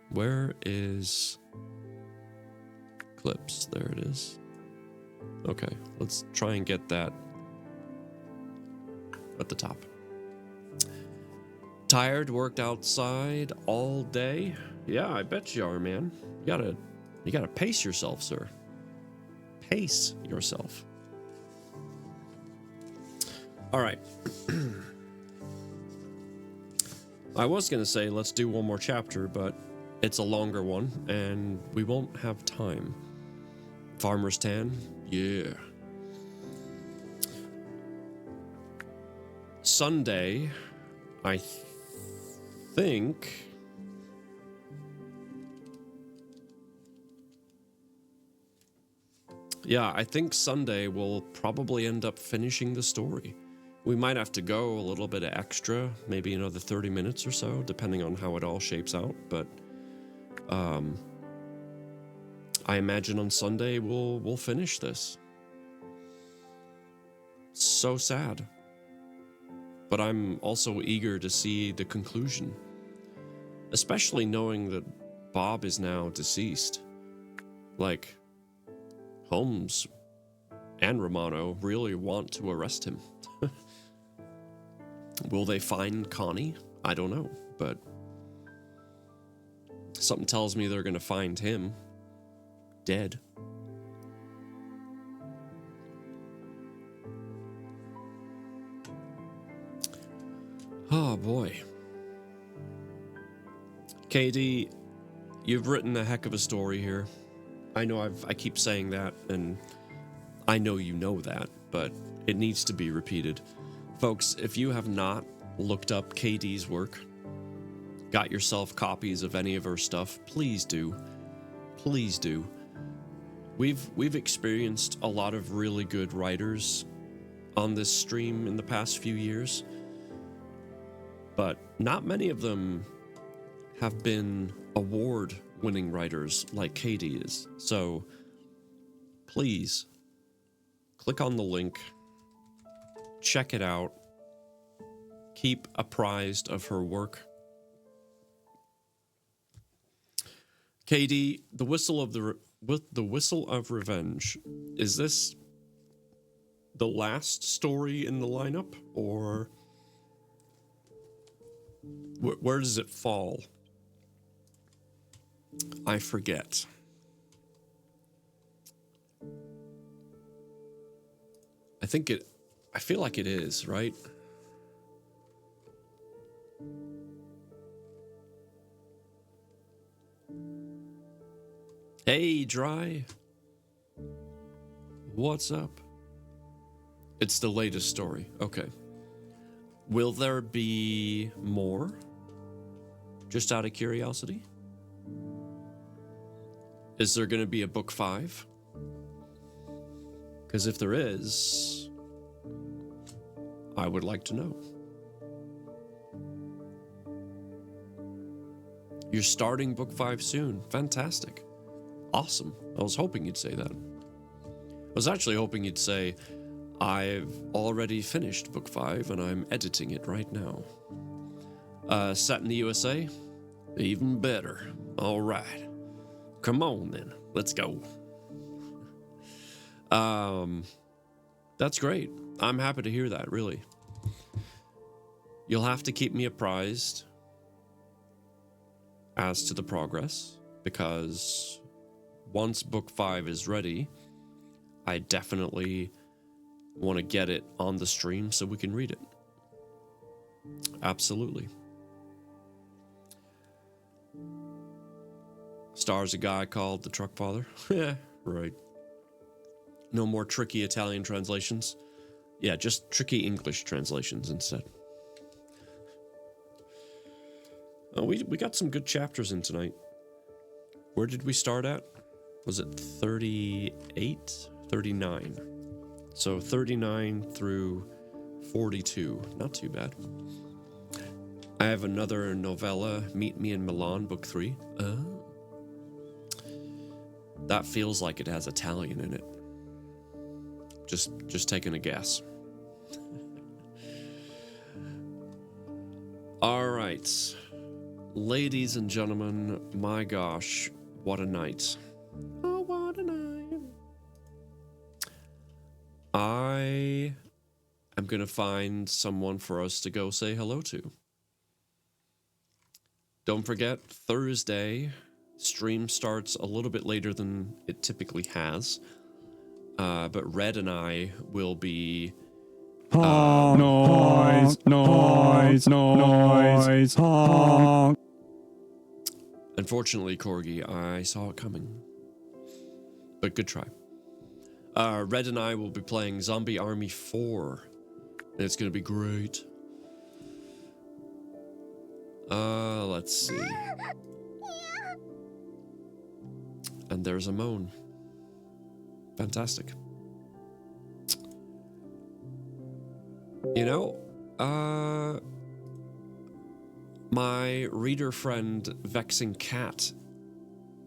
Where is clips? There it is. Okay, let's try and get that at the top. Tired, worked outside all day. Yeah, I bet you are, man. You gotta pace yourself, sir. Pace yourself. All right. I was gonna say let's do one more chapter, but it's a longer one, and we won't have time. Farmer's Tan, yeah. Sunday, I think. Yeah, I think Sunday we'll probably end up finishing the story. We might have to go a little bit of extra, maybe another 30 minutes or so, depending on how it all shapes out. But I imagine on Sunday we'll finish this. So sad. But I'm also eager to see the conclusion, especially knowing that Bob is now deceased. Like, Holmes and Romano really want to arrest him. Will they find Connie? I don't know, but something tells me they're going to find him dead. Oh boy. KD, you've written a heck of a story here. I know I keep saying that, and I know you know that, but it needs to be repeated. Folks, if you have not looked up KD's work, got yourself copies of any of her stuff, please do. Please do. We've experienced a lot of really good writers on this stream in the past few years, but not many of them have been award-winning writers like Katie is. So please click on the link, check it out, keep apprised of her work. Katie, the Whistle of Revenge, is this the last story in the lineup, or where does it fall? I forget. I feel like it is, right? Hey, Dry. What's up? It's the latest story. Okay. Will there be more? Just out of curiosity? Is there going to be a book 5? Because if there is, I would like to know. You're starting book 5 soon. Fantastic. Awesome. I was hoping you'd say that. I was actually hoping you'd say, I've already finished book 5 and I'm editing it right now. Set in the USA? Even better. All right. Come on then. Let's go. That's great. I'm happy to hear that, really. You'll have to keep me apprised as to the progress, because once book 5 is ready, I definitely want to get it on the stream so we can read it. Absolutely. Stars a guy called the Truck Father. Yeah, right. No more tricky Italian translations. Yeah, just tricky English translations instead. Oh, we got some good chapters in tonight. Where did we start at? Was it 38? 39. So 39 through 42. Not too bad. I have another novella, Meet Me in Milan, book 3. That feels like it has Italian in it. Just taking a guess. All right. Ladies and gentlemen, my gosh, what a night. Oh, what a night. I am going to find someone for us to go say hello to. Don't forget, Thursday, stream starts a little bit later than it typically has. But Red and I will be... Noise. Unfortunately, Corgi, I saw it coming. But good try. Red and I will be playing Zombie Army 4. And it's going to be great. Let's see. And there's a moan. Fantastic. You know, my reader friend Vexing Cat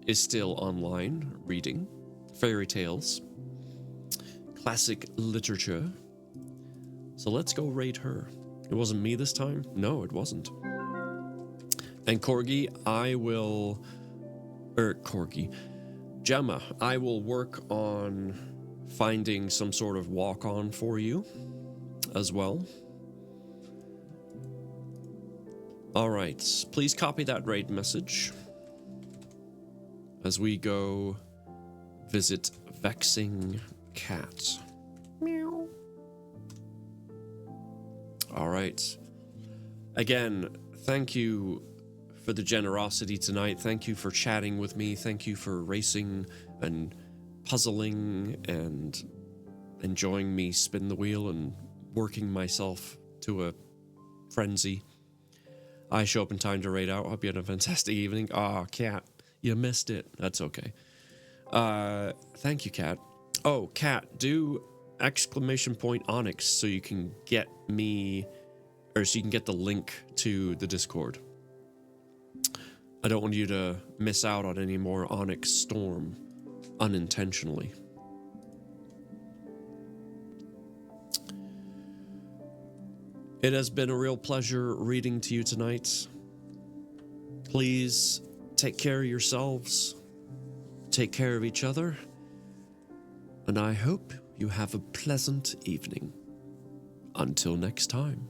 is still online reading fairy tales, classic literature. So let's go raid her. It wasn't me this time? No, it wasn't. And Corgi, Gemma, I will work on finding some sort of walk-on for you as well. All right, please copy that raid message as we go visit Vexing Cat. Meow. All right. Again, thank you for the generosity tonight. Thank you for chatting with me. Thank you for racing and puzzling and enjoying me spin the wheel and working myself to a frenzy. I show up in time to raid out. Hope you had a fantastic evening. Oh, Cat, you missed it. That's okay. Thank you, Cat. Oh, Cat, do !Onyx so you can get me, or so you can get the link to the Discord. I don't want you to miss out on any more Onyx Storm unintentionally. It has been a real pleasure reading to you tonight. Please take care of yourselves, take care of each other, and I hope you have a pleasant evening. Until next time.